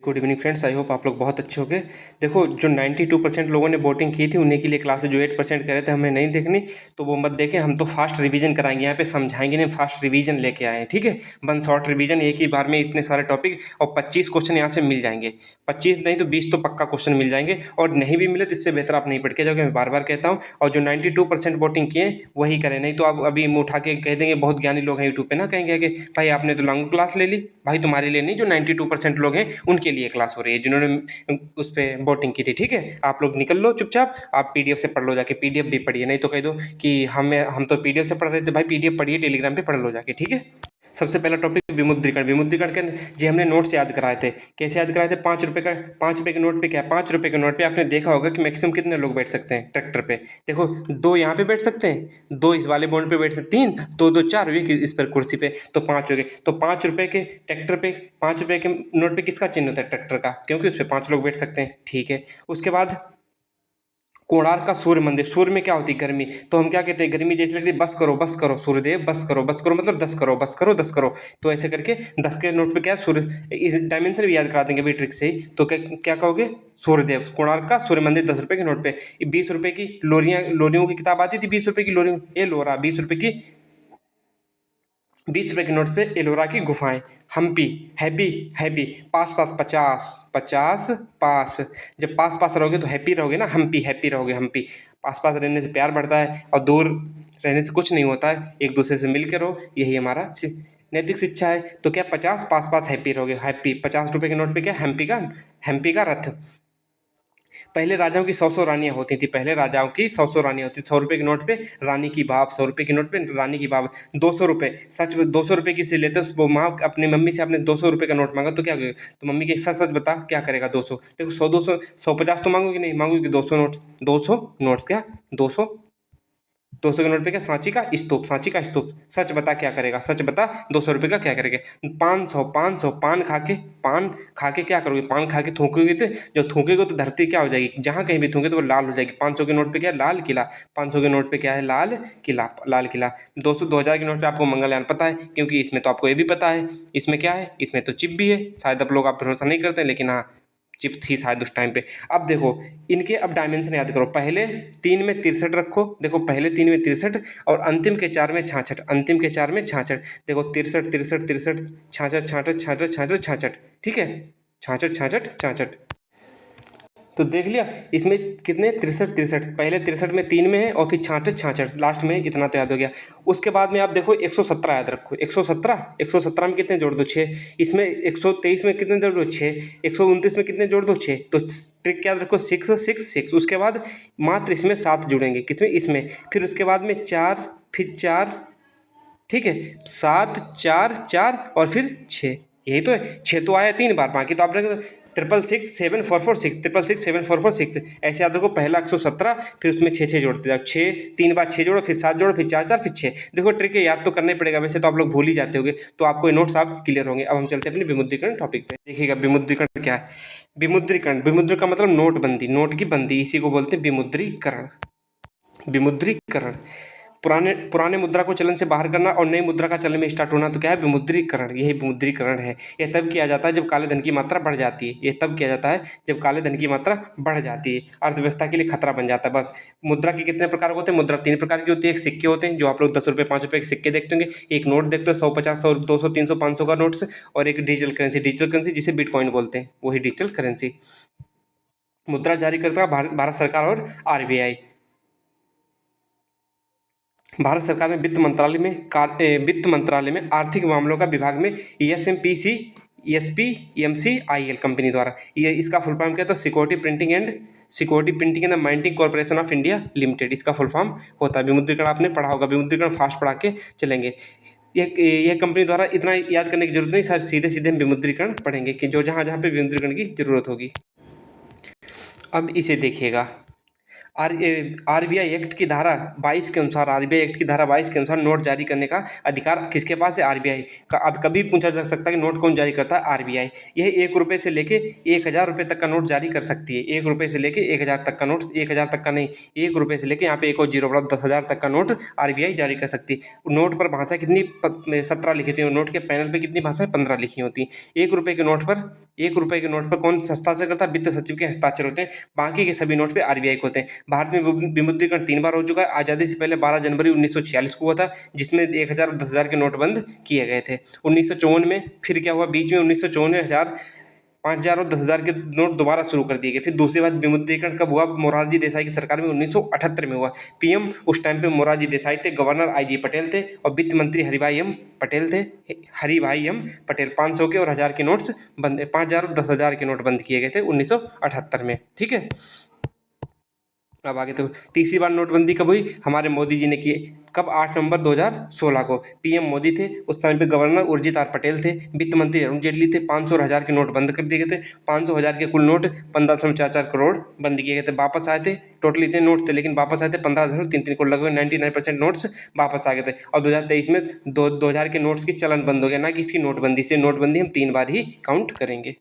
Good evening friends, I hope आप लोग बहुत अच्छे होंगे। देखो, जो 92% लोगों ने वोटिंग की थी उन्हीं के लिए क्लासेस, जो 8% कह रहे थे हमें नहीं देखनी तो वो मत देखें। हम तो फास्ट रिवीजन कराएंगे, यहाँ पे समझाएंगे नहीं, फास्ट रिवीजन लेके आए हैं, ठीक है। वन शॉर्ट रिवीजन, एक ही बार में इतने सारे टॉपिक, और 25 क्वेश्चन यहाँ से मिल जाएंगे। 25 नहीं तो 20 तो पक्का क्वेश्चन मिल जाएंगे, और नहीं भी मिले तो इससे बेहतर आप नहीं पढ़ के जाओगे, मैं बार बार कहता हूँ। और जो 92% वोटिंग किए वही करें, नहीं तो आप अभी मुँह उठा के कह देंगे, बहुत ज्ञानी लोग हैं यूट्यूब पे ना, कहेंगे कि भाई आपने तो लॉन्ग क्लास ले ली। भाई तुम्हारे लिए नहीं, जो 92% लोग हैं उनके लिए क्लास हो रही है, जिन्होंने उस पर वोटिंग की थी, ठीक है। आप लोग निकल लो चुपचाप, आप पीडीएफ से पढ़ लो जाके, पीडीएफ भी पढ़िए, नहीं तो कह दो कि हम तो पीडीएफ से पढ़ रहे थे। भाई पीडीएफ पढ़िए, टेलीग्राम पे पढ़ लो जाके, ठीक है। सबसे पहला टॉपिक विमुद्रीकरण। विमुद्रीकरण के जी हमने नोट्स याद कराए थे। कैसे याद कराए थे? 5 रुपये के नोट पे क्या है, 5 रुपये के नोट पे आपने देखा होगा कि मैक्सिमम कितने लोग बैठ सकते हैं ट्रैक्टर पे। देखो, 2 यहाँ पे बैठ सकते हैं, 2 इस वाले बोर्ड पे बैठ सकते हैं, 3, 2 2 4 एक इस पर कुर्सी पे, तो 5 हो गए। तो 5 रुपये के ट्रैक्टर पे, 5 रुपये के नोट पे किसका चिन्ह होता है? ट्रैक्टर का, क्योंकि उस पर 5 लोग बैठ सकते हैं, ठीक है। उसके बाद कोणार्क का सूर्य मंदिर। सूर्य में क्या होती है? गर्मी। तो हम क्या कहते हैं? गर्मी जैसी लगती है, बस करो सूर्यदेव, बस करो मतलब 10 करो, बस करो 10 करो। तो ऐसे करके 10 के नोट पे क्या है? सूर्य। इस डायमेंशन भी याद करा देंगे भी ट्रिक से ही। तो क्या क्या कहोगे? सूर्यदेव। कोणार्क का सूर्य मंदिर 10 रुपये के नोट पे। 20 रुपये की लोरियों की किताब आती थी, 20 रुपये की लोरियों, ये लोरा 20 रुपये की, 20 रुपये के नोट पे एलोरा की गुफाएं। हम्पी, हैप्पी, हैप्पी, पास पास 50, 50 पास। जब पास पास रहोगे तो हैप्पी रहोगे ना, हम्पी, हैप्पी रहोगे, हम्पी। पास पास रहने से प्यार बढ़ता है, और दूर रहने से कुछ नहीं होता है, एक दूसरे से मिल के रहो, यही हमारा नैतिक शिक्षा है। तो क्या 50 पास पास हैप्पी रहोगे, हैप्पी। 50 रुपये के नोट पे क्या? हम्पी का रथ। पहले राजाओं की 100 रानियां होती थी, पहले राजाओं की 100 रानियां होती थी। 100 रुपये के नोट पे रानी की बाप, 100 रुपये के नोट पे रानी की बाप। 200 रुपये, सच 200 रुपये किसी लेते हो, वो माँ अपनी मम्मी से आपने 200 रुपये का नोट मांगा तो क्या करेगा? तो मम्मी के सच सच बता क्या करेगा? 200 देखो, 100 200 150 तो मांगोगे नहीं, मांगोगे 200 नोट। 200 नोट्स क्या? 200 के नोट पे क्या? सांची का स्तूप, सांची का स्तूप। सच बता क्या करेगा? सच बता, 200 रुपये का क्या करेगा? 500, 500 पान खा के क्या करोगे? पान खा के थूकोगे, तो जब थूकेगे तो धरती क्या हो जाएगी? जहाँ कहीं भी थूके तो वो लाल हो जाएगी। 500 के नोट पे क्या है? लाल किला। 500 के नोट पे क्या है? लाल किला, लाल किला। 200 2000 के नोट पे आपको मंगलयान पता है, क्योंकि इसमें तो आपको ये भी पता है, इसमें क्या है? इसमें तो चिप भी है। शायद आप भरोसा नहीं करते, लेकिन हाँ, चिप थी शायद उस टाइम पे। अब देखो, इनके अब डायमेंशन याद करो। पहले 3 में 63 रखो, देखो पहले 3 में 63, और अंतिम के 4 में 66, अंतिम के 4 में 66। देखो 63 63 63, 66 66 66 66 66, ठीक है। 66 66 66। तो देख लिया, इसमें कितने? 63 63, पहले 63 में 3 में है, और फिर 66 66, लास्ट में इतना तो याद हो गया। उसके बाद में आप देखो 117 याद रखो। 117 में कितने जोड़ दो? 6। इसमें 123 में कितने जोड़ दो? 6। 129 में कितने जोड़ दो? 6। तो ट्रिक याद रखो, 6 6 6। उसके बाद मात्र इसमें 7 जुड़ेंगे, किसमें? इसमें। फिर उसके बाद में 4, फिर 4, ठीक है, 7 4 4, और फिर 6। यही तो है। 6 तो आया 3 बार, बाकी तो आप रख दो। 666 7 4 4 6, 666 7 4 4 6, ऐसे याद रखो। पहला 117, फिर उसमें 6 6 जोड़ते जाओ। 6 3 बार 6 जोड़ो, फिर 7 जोड़ो, फिर 4 4, फिर 6। देखो ट्रिक है, याद तो करना ही पड़ेगा, वैसे तो आप लोग भूल ही जाते होंगे। तो आपको ये नोट्स आप क्लियर होंगे। अब हम चलते हैं अपने विमुद्रीकरण टॉपिक पे। देखिएगा विमुद्रीकरण क्या है। विमुद्रीकरण, विमुद्रीकरण का मतलब नोटबंदी, नोट की बंदी, इसी को बोलते हैं विमुद्रीकरण। विमुद्रीकरण, पुराने पुराने मुद्रा को चलन से बाहर करना और नई मुद्रा का चलन में स्टार्ट होना, तो क्या है? विमुद्रीकरण। यही विमुद्रीकरण है। यह तब किया जाता है जब काले धन की मात्रा बढ़ जाती है। यह तब किया जाता है जब काले धन की मात्रा बढ़ जाती है, अर्थव्यवस्था के लिए खतरा बन जाता है। बस मुद्रा के कितने प्रकार होते हैं? मुद्रा 3 प्रकार की होती है। एक सिक्के होते हैं, जो आप लोग 10 रुपये 5 रुपये के सिक्के देखते होंगे। एक नोट देखते हो, 100 50 100 200 300 500 का नोट्स। और एक डिजिटल करेंसी, डिजिटल करेंसी जिसे बिटकॉइन बोलते हैं, वही डिजिटल करेंसी। मुद्रा जारी करता है भारत सरकार और आरबीआई। भारत सरकार में वित्त मंत्रालय में आर्थिक मामलों का विभाग में एसएमपीसी एसपीएमसीआईएल कंपनी द्वारा, ये इसका फुल फॉर्म क्या है? तो security printing and minting corporation of India limited, इसका फुल फॉर्म होता है। विमुद्रीकरण आपने पढ़ा होगा, विमुद्रीकरण फास्ट पढ़ा के चलेंगे। यह कंपनी द्वारा, इतना याद करने की जरूरत नहीं, सर सीधे सीधे हम विमुद्रीकरण पढ़ेंगे कि जो जहाँ जहाँ पे विमुद्रीकरण की जरूरत होगी। अब इसे देखिएगा, आरबीआई एक्ट की धारा 22 के अनुसार, आरबीआई एक्ट की धारा 22 के अनुसार नोट जारी करने का अधिकार किसके पास है? आरबीआई का। अब कभी पूछा जा सकता है कि नोट कौन जारी करता है? आरबीआई। यह 1 रुपये से लेके 1,000 रुपये तक का नोट जारी कर सकती है। 1 रुपये से लेके 1,000 तक का नोट, 1,000 तक का नहीं, 1 रुपये से लेके यहाँ पे एक और जीरो बढ़ा 10,000 तक का नोट आरबीआई जारी कर सकती है। नोट पर भाषा कितनी? 17 लिखी थी। नोट के पैनल पे कितनी भाषाएं? 15 लिखी होती हैं। 1 रुपये के नोट पर कौन हस्ताक्षर करता है? वित्त सचिव के हस्ताक्षर होते हैं। बाकी के सभी नोट पे आरबीआई को होते हैं। भारत में विमुद्रीकरण 3 बार हो चुका है। आज़ादी से पहले 12 जनवरी 1946 को हुआ था, जिसमें 1,000 और 10,000 के नोट बंद किए गए थे। 1954 में फिर क्या हुआ? बीच में 1954 में 5,000 और 10,000 के नोट दोबारा शुरू कर दिए गए। फिर दूसरी बार विमुद्रीकरण कब हुआ? मोरारजी देसाई की सरकार में 1978 में हुआ। पीएम उस टाइम पे मोरारजी देसाई थे, गवर्नर आईजी पटेल थे और वित्त मंत्री हरिभाई एम पटेल थे। 500 के और 1,000 के नोट्स बंद, 5,000 और 10,000 के नोट बंद किए गए थे 1978 में। ठीक है, अब आगे तो तीसरी बार नोटबंदी कब हुई? हमारे मोदी जी ने की। कब? 8 नवंबर 2016 को। पीएम मोदी थे, उस टाइम पे गवर्नर उर्जित आर पटेल थे, वित्त मंत्री अरुण जेटली थे। 500 और 1,000 के नोट बंद कर दिए गए थे। 500 1,000 के कुल नोट 15.44 करोड़ बंद किए गए थे। वापस आए थे, टोटल इतने नोट थे लेकिन वापस आए थे 15.33 करोड़, लगभग 99% नोट्स वापस आ गए थे। और 2023 में 2,000 के नोट्स की चलन बंद हो गया, ना कि इसकी नोटबंदी से। नोटबंदी हम 3 बार ही काउंट करेंगे।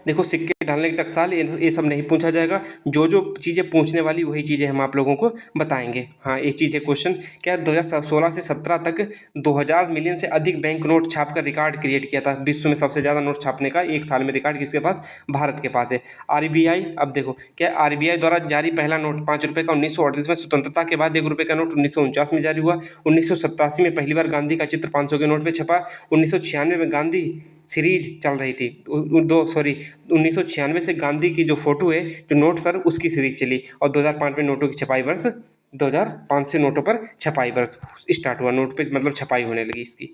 देखो, सिक्के ढालने की टकसाल, ये सब नहीं पूछा जाएगा। जो जो चीज़ें पूछने वाली वही चीज़ें हम आप लोगों को बताएंगे। हाँ, एक चीज़ है, क्वेश्चन क्या 2016 से 17 तक 2,000 मिलियन से अधिक बैंक नोट छाप कर रिकॉर्ड क्रिएट किया था। विश्व में सबसे ज़्यादा नोट छापने का एक साल में रिकॉर्ड किसके पास? भारत के पास है। आरबीआई, अब देखो क्या आरबीआई द्वारा जारी पहला नोट 5 रुपये का 1938 में, स्वतंत्रता के बाद 1 रुपये का नोट 1949 में जारी हुआ। 1987 में पहली बार गांधी का चित्र 500 के नोट पर छपा। 1996 में गांधी सीरीज चल रही थी, 1996 से गांधी की जो फोटो है जो नोट पर, उसकी सीरीज चली। और 2005 में नोटों की छपाई वर्ष 2005 से नोटों पर छपाई वर्ष स्टार्ट हुआ। नोट पे मतलब छपाई होने लगी इसकी।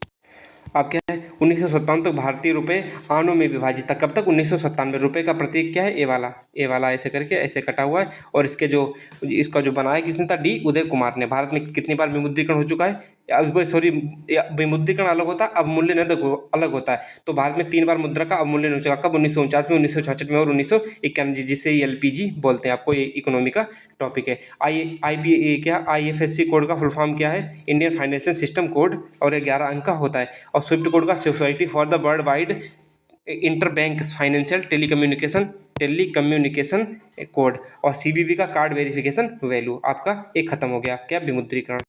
अब क्या है? 1957 तक भारतीय रुपए आनों में विभाजित था। कब तक? 1997। रुपए का प्रतीक क्या है? ए वाला ऐसे करके ऐसे कटा हुआ है। और इसका जो बनाया किसने था? डी उदय कुमार ने। भारत में कितनी बार विमुद्रीकरण हो चुका है? सॉरी, विमुद्रीकरण अलग होता है, अवमूल्यन अलग होता है। तो भारत में 3 बार मुद्रा का अवमूल्यन हो चुका। कब? 1949 में, 1966 में और 1991, जिसे एलपीजी बोलते हैं। आपको ये इकोनॉमी का टॉपिक है। IFSC कोड का फुल फॉर्म क्या है? इंडियन फाइनेंशियल सिस्टम कोड, और 11 अंक का होता है। और स्विफ्ट कोड का society for the world wide inter bank financial telecommunication code. और सीबीबी का कार्ड वेरिफिकेशन वैल्यू। आपका एक खत्म हो गया क्या? विमुद्रीकरण।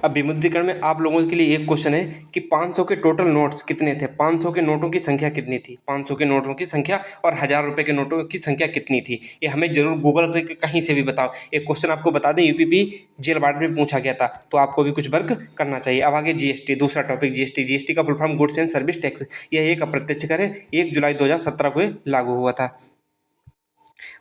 अब विमुद्रीकरण में आप लोगों के लिए एक क्वेश्चन है कि 500 के टोटल नोट्स कितने थे? 500 के नोटों की संख्या कितनी थी? 500 के नोटों की संख्या और 1,000 रुपये के नोटों की संख्या कितनी थी? ये हमें जरूर गूगल करके कहीं से भी बताओ। एक क्वेश्चन आपको बता दें, यूपीपी जेल वार्ड में पूछा गया था, तो आपको भी कुछ वर्क करना चाहिए। अब आगे जीएसटी, दूसरा टॉपिक जीएसटी। जीएसटी का full form goods and service tax. यह एक अप्रत्यक्ष कर है, 1 जुलाई 2017 को लागू हुआ था।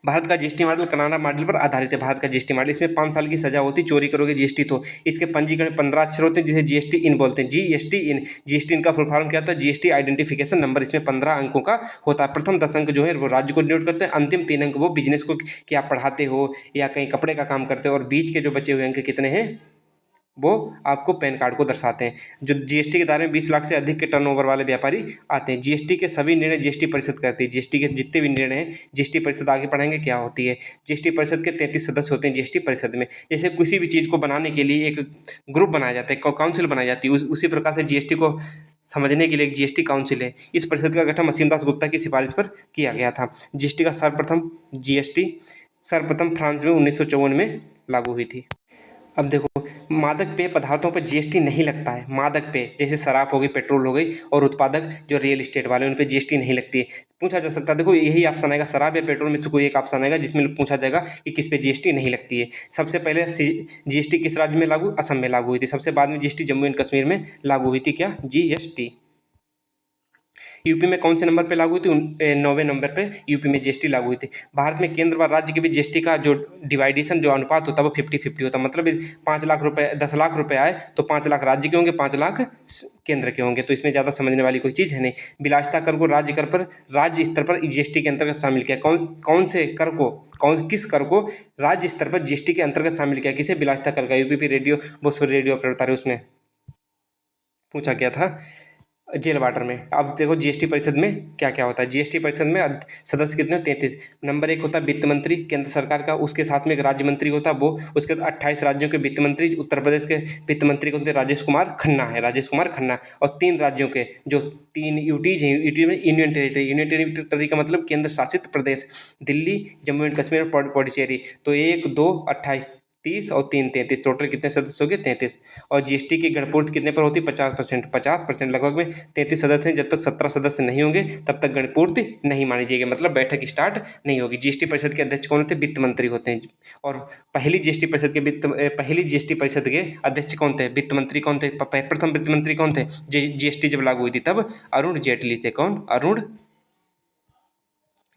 भारत का जीएसटी मॉडल कनाडा मॉडल पर आधारित है। भारत का जीएसटी मॉडल, इसमें 5 साल की सजा होती चोरी करोगे जीएसटी तो। इसके पंजीकरण 15 अक्षर होते हैं, जिसे जीएसटी इन बोलते हैं। GST in. जीएसटी इन का फुल फॉर्म क्या होता है? GST identification number. इसमें 15 अंकों का होता है। प्रथम 10 अंक जो है वो राज्य को डिनोट करते हैं, अंतिम 3 अंक वो बिजनेस को, कि आप पढ़ाते हो या कहीं कपड़े का काम करते हो, और बीच के जो बचे हुए अंक कितने हैं वो आपको पैन कार्ड को दर्शाते हैं। जो जीएसटी के दायरे में 20 लाख से अधिक के टर्नओवर वाले व्यापारी आते हैं। जीएसटी के सभी निर्णय जीएसटी परिषद करती है। जीएसटी के जितने भी निर्णय हैं जीएसटी परिषद, आगे पढ़ेंगे क्या होती है। जीएसटी परिषद के 33 सदस्य होते हैं जीएसटी परिषद में। जैसे किसी भी चीज़ को बनाने के लिए एक ग्रुप बनाया जाता है, काउंसिल बनाई जाती है, उसी प्रकार से जीएसटी को समझने के लिए एक जीएसटी काउंसिल है। इस परिषद का गठन असीम दास गुप्ता की सिफारिश पर किया गया था। जीएसटी का सर्वप्रथम फ्रांस में 1954 में लागू हुई थी। अब देखो, मादक पेय पदार्थों पर जीएसटी नहीं लगता है। मादक पेय जैसे शराब हो गई, पेट्रोल हो गई, और उत्पादक जो रियल एस्टेट वाले, उन पर जीएसटी नहीं लगती है। पूछा जा सकता है, देखो यही ऑप्शन आएगा, शराब या पेट्रोल में से कोई एक ऑप्शन आएगा जिसमें पूछा जाएगा कि किस पे जीएसटी नहीं लगती है। सबसे पहले जीएसटी किस राज्य में लागू? असम में लागू हुई थी। सबसे बाद में जीएसटी जम्मू एंड कश्मीर में लागू हुई थी। क्या? जीएसटी। यूपी में कौन से नंबर पे लागू हुई थी? 9वें नंबर पे यूपी में जीएसटी लागू हुई थी। भारत में केंद्र व राज्य के बीच जीएसटी का जो डिवाइडेशन, जो अनुपात होता है वो 50-50 होता है। मतलब 5 लाख रुपए, 10 लाख रुपए आए तो 5 लाख राज्य के होंगे, 5 लाख केंद्र के होंगे। तो इसमें ज़्यादा समझने वाली कोई चीज़ है नहीं। विलासिता कर को राज्य कर पर, राज्य स्तर पर जीएसटी के अंतर्गत शामिल किया। कौन से कर को, किस कर को राज्य स्तर पर जीएसटी के अंतर्गत शामिल किया? किसे? विलासिता कर का। यूपीपी रेडियो, वो रेडियो ऑपरेटर था, उसमें पूछा गया था। जेल वार्डर में। अब देखो जीएसटी परिषद में क्या क्या होता है। जीएसटी परिषद में सदस्य कितने, 33। नंबर 1 होता है वित्त मंत्री केंद्र सरकार का, उसके साथ में एक राज्य मंत्री होता है वो, उसके बाद 28 राज्यों के वित्त मंत्री। उत्तर प्रदेश के वित्त मंत्री कौन थे, राजेश कुमार खन्ना है, राजेश कुमार खन्ना। और 3 राज्यों के जो 3 यूटीज हैं, यूटी में यूनियन टेरिटरी, यूनियन टेरिटरी का मतलब केंद्र शासित प्रदेश, दिल्ली, जम्मू एंड कश्मीर और पुडुचेरी। तो 1 2 28 30 और 3 33, टोटल कितने सदस्य हो गए, 33। और जीएसटी की गणपूर्ति कितने पर होती है, 50%। 50% लगभग में 33 सदस्य हैं। जब तक 17 सदस्य नहीं होंगे तब तक गणपूर्ति नहीं मानी जाएगी, मतलब बैठक स्टार्ट नहीं होगी। जीएसटी परिषद के अध्यक्ष कौन होते हैं, वित्त मंत्री होते हैं। और पहली जीएसटी परिषद के अध्यक्ष कौन थे, वित्त मंत्री कौन थे, प्रथम वित्त मंत्री कौन थे, जीएसटी जब लागू हुई थी तब अरुण जेटली थे। कौन, अरुण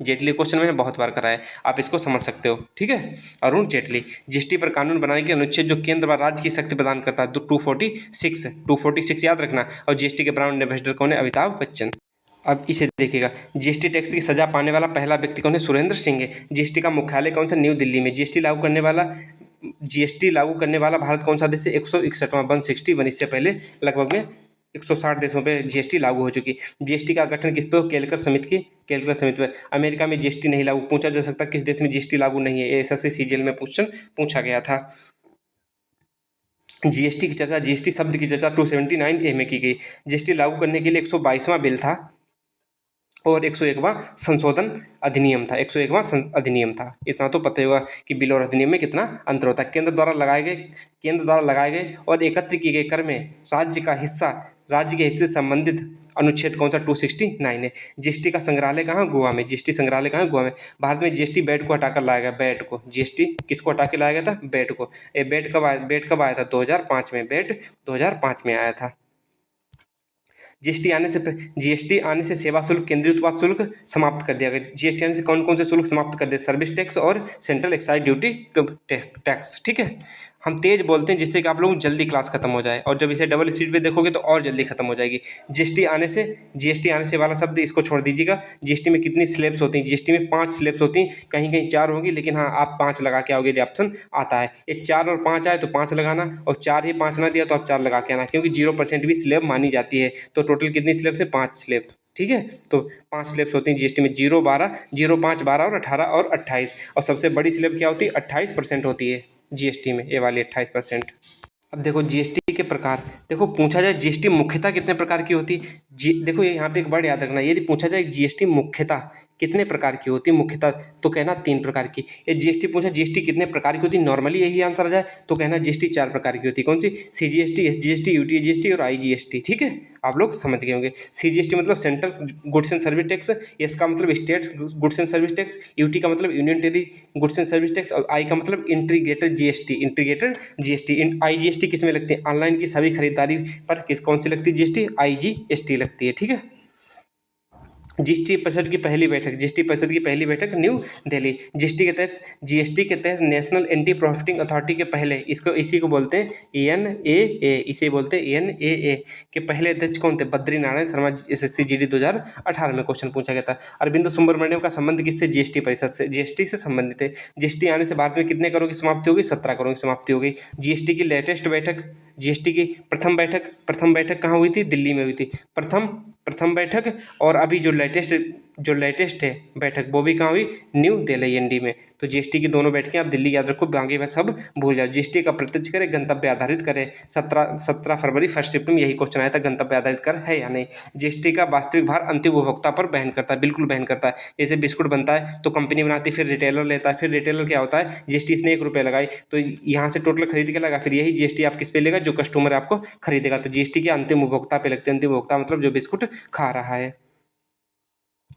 जेटली। क्वेश्चन मैंने बहुत बार कराया है, आप इसको समझ सकते हो, ठीक है। अरुण जेटली। जीएसटी पर कानून बनाने के अनुच्छेद जो केंद्र व राज्य की शक्ति प्रदान करता है, तो 246 याद रखना। और जीएसटी के ब्रांड एम्बेसडर कौन है, अमिताभ बच्चन। अब इसे देखिएगा, जीएसटी टैक्स की सजा पाने वाला पहला व्यक्ति कौन है, सुरेंद्र सिंह है। जीएसटी का मुख्यालय कौन सा, न्यू दिल्ली में। जीएसटी लागू करने वाला भारत कौन सा देश है, 161वां, 161। इससे पहले लगभग में 160 देशों पे जीएसटी लागू हो चुकी। जीएसटी का गठन किस पे हो, केलकर समिति पे। अमेरिका में जीएसटी नहीं लागू, पूछा जा सकता किस देश में जीएसटी लागू नहीं है, एसएससी सीजीएल में क्वेश्चन पूछा गया था। जीएसटी शब्द की चर्चा 279A में की गई। जीएसटी लागू करने के लिए 122वां बिल था और 101वां संशोधन अधिनियम था, 101वां अधिनियम था। इतना तो पता ही होगा कि बिल और अधिनियम में कितना अंतर होता है। केंद्र द्वारा लगाए गए और एकत्र किए गए कर में राज्य के हिस्से से संबंधित अनुच्छेद कौन सा, 269 है। जीएसटी का संग्रहालय कहाँ, गोवा में। जीएसटी संग्रहालय कहाँ, गोवा में। भारत में जीएसटी बैट को हटाकर लाया गया, बैट को। जीएसटी किसको हटा के लाया गया था, बैट को। ये बैट कब आया था, 2005 में। बैट 2005 में आया था। जीएसटी आने से सेवा शुल्क, केंद्रीय उत्पाद शुल्क समाप्त कर दिया गया। जीएसटी आने से कौन कौन से शुल्क समाप्त कर दिए, सर्विस टैक्स और सेंट्रल एक्साइज ड्यूटी टैक्स, ठीक है। हम तेज बोलते हैं जिससे कि आप लोगों जल्दी क्लास खत्म हो जाए, और जब इसे डबल स्पीड पे देखोगे तो और जल्दी खत्म हो जाएगी। जीएसटी आने से वाला शब्द इसको छोड़ दीजिएगा। जीएसटी में कितनी स्लैब्स होती हैं, जीएसटी में 5 स्लैब्स होती हैं, कहीं कहीं 4 होंगी, लेकिन हाँ आप 5 लगा के आओगे यदि ऑप्शन आता है। ये 4 और 5 आए तो 5 लगाना, और 4 ही 5 ना दिया तो आप 4 लगा के आना, क्योंकि 0% भी स्लैब मानी जाती है। तो टोटल कितनी स्लैब्स है, 5 स्लैब, ठीक है। तो 5 स्लैब्स होती हैं जीएसटी में, 0 12 0 5 12 और 18 और 28। और सबसे बड़ी स्लैब क्या होती है, 28% होती है जीएसटी में, ये वाली 28%। अब देखो जीएसटी के प्रकार, देखो पूछा जाए जीएसटी मुख्यतः कितने प्रकार की होती है। देखो यहाँ पे एक वर्ड याद रखना, यदि पूछा जाए जीएसटी मुख्यतः कितने प्रकार की होती है, मुख्यतः तो कहना 3 प्रकार की। ये जीएसटी पूछा जीएसटी कितने प्रकार की होती है, नॉर्मली यही आंसर आ जाए तो कहना जीएसटी 4 प्रकार की होती है। कौन सी, सीजीएसटी, एसजीएसटी, यूटीजीएसटी और आईजीएसटी, ठीक है। आप लोग समझ गए होंगे। सीजीएसटी मतलब central goods and service tax, S का मतलब state goods and service tax, UT का मतलब union territory goods and service tax, और आई का मतलब इंटीग्रेटेड जीएसटी। आईजीएसटी किस में लगती है, ऑनलाइन की सभी खरीदारी पर कौन सी लगती है जीएसटी, आईजीएसटी लगती है, ठीक है। जीएसटी परिषद की पहली बैठक न्यू दिल्ली। जीएसटी के तहत नेशनल एंटी प्रॉफिटिंग अथॉरिटी के पहले, इसी को बोलते हैं एनएए, इसे बोलते हैं एनएए के पहले अध्यक्ष कौन थे, बद्री नारायण शर्मा। एसएससी जीडी 2018 में क्वेश्चन पूछा गया था। अरविंद सुब्रमण्यम का संबंध किससे, जीएसटी परिषद से, जीएसटी से संबंधित है। जीएसटी आने से भारत में कितने करोड़ की समाप्ति होगी, 17 करोड़ की समाप्ति होगी। जीएसटी की लेटेस्ट बैठक, जीएसटी की प्रथम बैठक कहाँ हुई थी, दिल्ली में हुई थी प्रथम बैठक। और अभी जो लेटेस्ट है बैठक वो भी कहाँ हुई, न्यू दिल्ली एनडी में। तो जीएसटी की दोनों बैठकें आप दिल्ली याद रखो, बाकी वह सब भूल जाओ। जीएसटी का प्रत्यक्ष करें, गंतव्य आधारित करें। 17 फरवरी 1 शिफ्ट में यही क्वेश्चन आया था, गंतव्य आधारित कर है या नहीं। जीएसटी का वास्तविक भार अंतिम उपभोक्ता पर वहन करता है, बिल्कुल वहन करता है। जैसे बिस्कुट बनता है तो कंपनी बनाती है, फिर रिटेलर लेता है, फिर रिटेलर क्या होता है, जीएसटी इसने 1 रुपये लगाई तो यहाँ से टोटल खरीद के लगा, फिर यही जीएसटी आप किस पे लेगा, जो कस्टमर आपको खरीदेगा। तो जीएसटी के अंतिम उपभोक्ता पे लगते हैं, अंतिम उपभोक्ता मतलब जो बिस्कुट खा रहा है।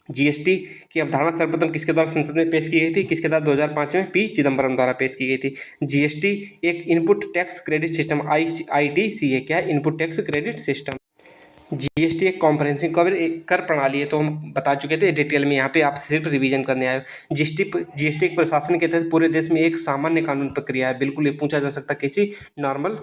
जीएसटी की अवधारणा सर्वप्रथम किसके द्वारा संसद में पेश की गई थी, किसके द्वारा, 2005 में पी चिदम्बरम द्वारा पेश की गई थी। जीएसटी एक input tax credit system, ITC है, क्या है, input tax credit system. GST एक कॉम्प्रहेंसिव कर प्रणाली है, तो हम बता चुके थे डिटेल में, यहाँ पे आप सिर्फ रिवीजन करने आए हो। जीएसटी एक प्रशासन के तहत पूरे देश में एक सामान्य कानून प्रक्रिया है, बिल्कुल ये पूछा जा सकता है किसी नॉर्मल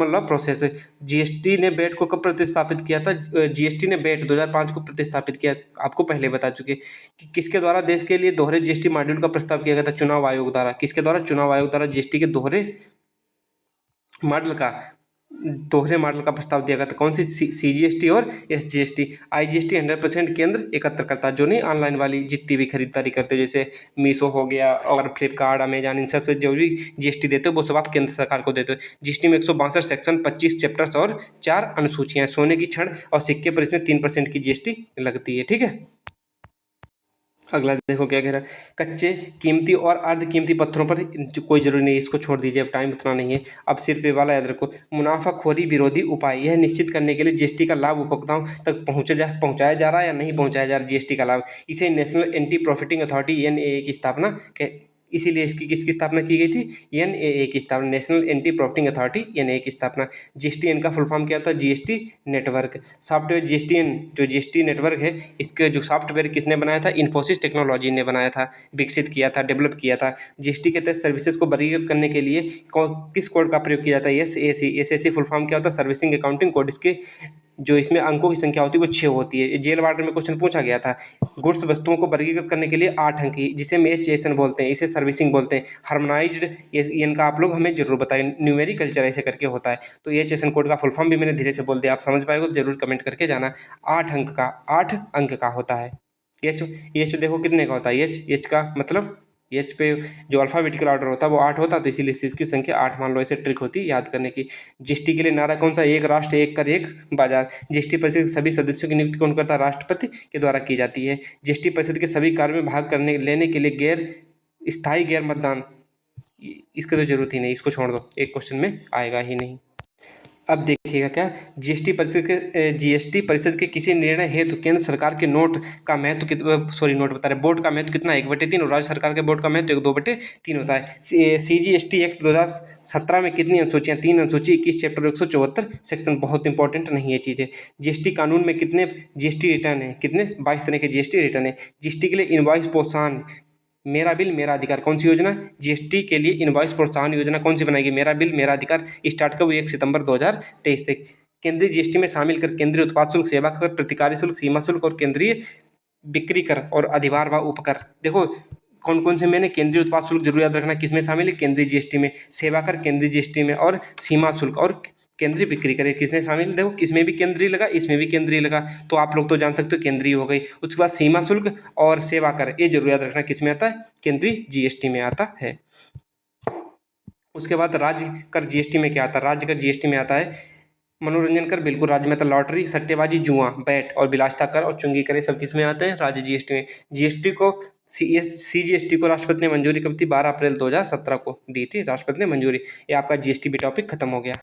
लॉ प्रोसेस है। जीएसटी ने बैट को कब प्रतिस्थापित किया था, जीएसटी ने बैट 2005 को प्रतिस्थापित किया, आपको पहले बता चुके। कि किसके द्वारा देश के लिए दोहरे जीएसटी मॉड्यूल का प्रस्ताव किया गया था, चुनाव आयोग द्वारा। किसके द्वारा, चुनाव आयोग द्वारा जीएसटी के दोहरे मॉडल का दोहरे मॉडल का प्रस्ताव दिया गया था। कौन सी? CGST और SGST। IGST 100% केंद्र एकत्र करता है, जो नहीं ऑनलाइन वाली जितनी भी खरीदारी करते हो, जैसे मीशो हो गया और फ्लिपकार्ट, अमेजॉन, इन सब से जो भी GST देते हो वो सब आप केंद्र सरकार को देते हो। GST में 162 सेक्शन, 25 चैप्टर्स और 4 अनुसूचियाँ। सोने की छड़ और सिक्के पर इसमें 3% की GST लगती है। ठीक है, अगला देखो क्या कह रहा है। कच्चे, कीमती और अर्ध कीमती पत्थरों पर जो कोई जरूरी नहीं है, इसको छोड़ दीजिए, अब टाइम उतना नहीं है। अब सिर्फ ये वाला याद रखो। मुनाफाखोरी विरोधी उपाय, यह निश्चित करने के लिए GST का लाभ उपभोक्ताओं तक पहुंचाया जा रहा है या नहीं पहुंचाया जा रहा है GST का लाभ। इसे national anti profiting authority NAA की स्थापना इसीलिए इसकी किसकी स्थापना की गई थी? NAA की स्थापना, national anti profiting authority NAA की स्थापना। GSTN का फुल फॉर्म क्या होता है? GST network. सॉफ्टवेयर GSTN जो GST नेटवर्क है, इसके जो सॉफ्टवेयर किसने बनाया था? इन्फोसिस टेक्नोलॉजी ने बनाया था, विकसित किया था, डेवलप किया था। GST के तहत सर्विसेज को वर्गीकृत करने के लिए किस कोड का प्रयोग किया जाता है? SAC। SAC फुल फॉर्म क्या होता है? Servicing accounting code. इसके जो इसमें अंकों की संख्या होती है वो 6 होती है। जेल वार्डन में क्वेश्चन पूछा गया था। गुड्स वस्तुओं को वर्गीकृत करने के लिए 8 अंक की, जिसे हम HASN बोलते हैं, इसे सर्विसिंग बोलते हैं। हार्मोनाइज्ड, ये इनका आप लोग हमें जरूर बताएं, न्यूमेरिकल्चर ऐसे करके होता है। तो HASN कोड का फुल फॉर्म भी मैंने धीरे से बोल दिया, आप समझ पाएंगे तो जरूर कमेंट करके जाना। 8 अंक का होता है। एच देखो कितने का होता है? एच का मतलब एच पे जो अल्फाबेटिकल ऑर्डर होता है वो 8 होता है, तो इसीलिए इसकी संख्या 8 मान लो। ऐसे ट्रिक होती है याद करने की। GST के लिए नारा कौन सा? एक राष्ट्र एक कर एक बाजार। GST परिषद के सभी सदस्यों की नियुक्ति कौन करता है? राष्ट्रपति के द्वारा की जाती है। GST परिषद के सभी कार्य में भाग लेने के लिए स्थायी गैर मतदान, इसकी तो जरूरत ही नहीं, इसको छोड़ दो, एक क्वेश्चन में आएगा ही नहीं। अब देखिएगा क्या, GST परिषद के किसी निर्णय हेतु केंद्र सरकार के नोट का महत्व नोट बता रहे, बोर्ड का महत्व कितना? 1/3, और राज्य सरकार के बोर्ड का महत्व 2/3 होता है। CGST एक्ट 2017 में कितनी अनुसूचियाँ? 3 अनुसूची, 21 चैप्टर, 174 सेक्शन। बहुत इंपॉर्टेंट नहीं है चीज़ें। GST कानून में कितने GST रिटर्न है? कितने? 22 तरह के GST रिटर्न है। GST के लिए इनवॉइस प्रोत्साहन, मेरा बिल मेरा अधिकार, कौन सी योजना? GST के लिए इनवॉइस प्रोत्साहन योजना कौन सी बनाएगी? मेरा बिल मेरा अधिकार। स्टार्ट कब? 1 सितंबर 2023 से। केंद्रीय GST में शामिल कर केंद्रीय उत्पाद शुल्क, सेवा कर, प्रतिकारी शुल्क, सीमा शुल्क और केंद्रीय बिक्री कर और अधिभार व उपकर। देखो कौन कौन से मैंने केंद्रीय उत्पाद शुल्क जरूर याद रखना किसमें शामिल है? केंद्रीय GST में। सेवा कर केंद्रीय GST में, और सीमा शुल्क और केंद्रीय बिक्री करे किसने शामिल? देखो इसमें भी केंद्रीय लगा, इसमें भी केंद्रीय लगा, तो आप लोग तो जान सकते हो केंद्रीय हो गई। उसके बाद सीमा शुल्क और सेवा कर, ये जरूर याद रखना किसमें आता है? केंद्रीय GST में आता है। उसके बाद राज्य कर GST में क्या आता है? राज्य कर GST में आता है मनोरंजन कर, बिल्कुल राज्य में आता है। लॉटरी, सट्टेबाजी, जुआ, बैट और विलासिता कर और चुंगी कर, ये सब किसमें आते हैं? राज्य GST में। GST को CGST को राष्ट्रपति ने मंजूरी कब थी? 12 अप्रैल 2017 को दी थी राष्ट्रपति ने मंजूरी। ये आपका GST भी टॉपिक खत्म हो गया।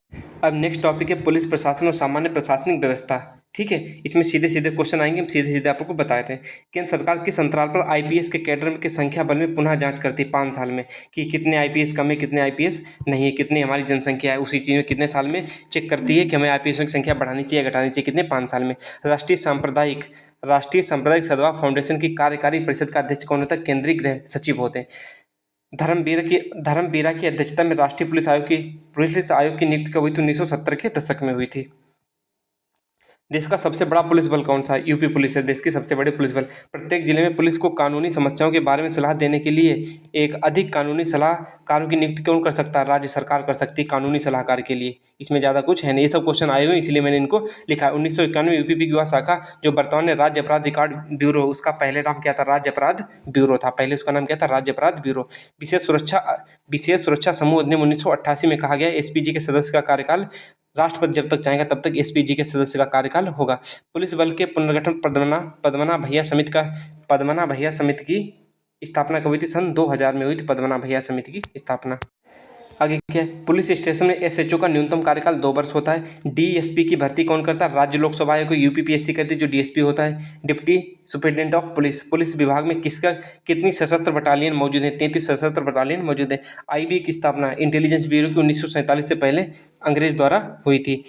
अब नेक्स्ट टॉपिक है पुलिस प्रशासन और सामान्य प्रशासनिक व्यवस्था। ठीक है, इसमें सीधे सीधे क्वेश्चन आएंगे, हम सीधे सीधे आपको बता रहे हैं। केंद्र सरकार किस अंतराल पर IPS के कैडर की संख्या बल में पुनः जांच करती है 5 साल में, कि कितने IPS कम है, कितने IPS नहीं है, कितनी हमारी जनसंख्या है, उसी चीज़ में कितने साल में चेक करती है कि हमें IPS की संख्या बढ़ानी चाहिए घटानी चाहिए, कितने? 5 साल में। राष्ट्रीय सांप्रदायिक सद्भाव फाउंडेशन की कार्यकारी परिषद का अध्यक्ष कौन होता है? केंद्रीय गृह सचिव होते हैं। धर्मबीरा की अध्यक्षता में राष्ट्रीय पुलिस आयोग की नियुक्ति कब हुई थी? 1970 के दशक में हुई थी। देश का सबसे बड़ा पुलिस बल कौन सा है? यूपी पुलिस है देश की सबसे बड़ी पुलिस बल। प्रत्येक जिले में पुलिस को कानूनी समस्याओं के बारे में सलाह देने के लिए एक अधिक कानूनी सलाहकारों की नियुक्ति कौन कर सकता है? राज्य सरकार कर सकती है कानूनी सलाहकार के लिए। इसमें ज़्यादा कुछ है नहीं, ये सब क्वेश्चन आए हुए हैं इसलिए मैंने इनको लिखा। 1991 में UPP की युवा शाखा जो वर्तमान में राज्य अपराध रिकॉर्ड ब्यूरो, उसका पहले नाम क्या था? राज्य अपराध ब्यूरो था, पहले उसका नाम क्या था? राज्य अपराध ब्यूरो। विशेष सुरक्षा समूह अधिनियम 1988 में कहा गया SPG के सदस्य का कार्यकाल, राष्ट्रपति जब तक चाहेगा तब तक SPG के सदस्य का कार्यकाल होगा। पुलिस बल के पुनर्गठन पद्मना भैया समिति की स्थापना कब हुई थी? सन 2000 में हुई थी पद्मना भैया समिति की स्थापना। आगे क्या है? पुलिस स्टेशन में SHO का न्यूनतम कार्यकाल 2 वर्ष होता है। DSP की भर्ती कौन करता है? राज्य लोक सेवा आयोग को UPPSC करती है, जो DSP होता है। डिप्टी सुपरिटेंडेंट ऑफ पुलिस विभाग में कितनी सशस्त्र बटालियन मौजूद है? 33 सशस्त्र बटालियन मौजूद है। IB की स्थापना इंटेलिजेंस ब्यूरो की 1947 से पहले अंग्रेज द्वारा हुई थी।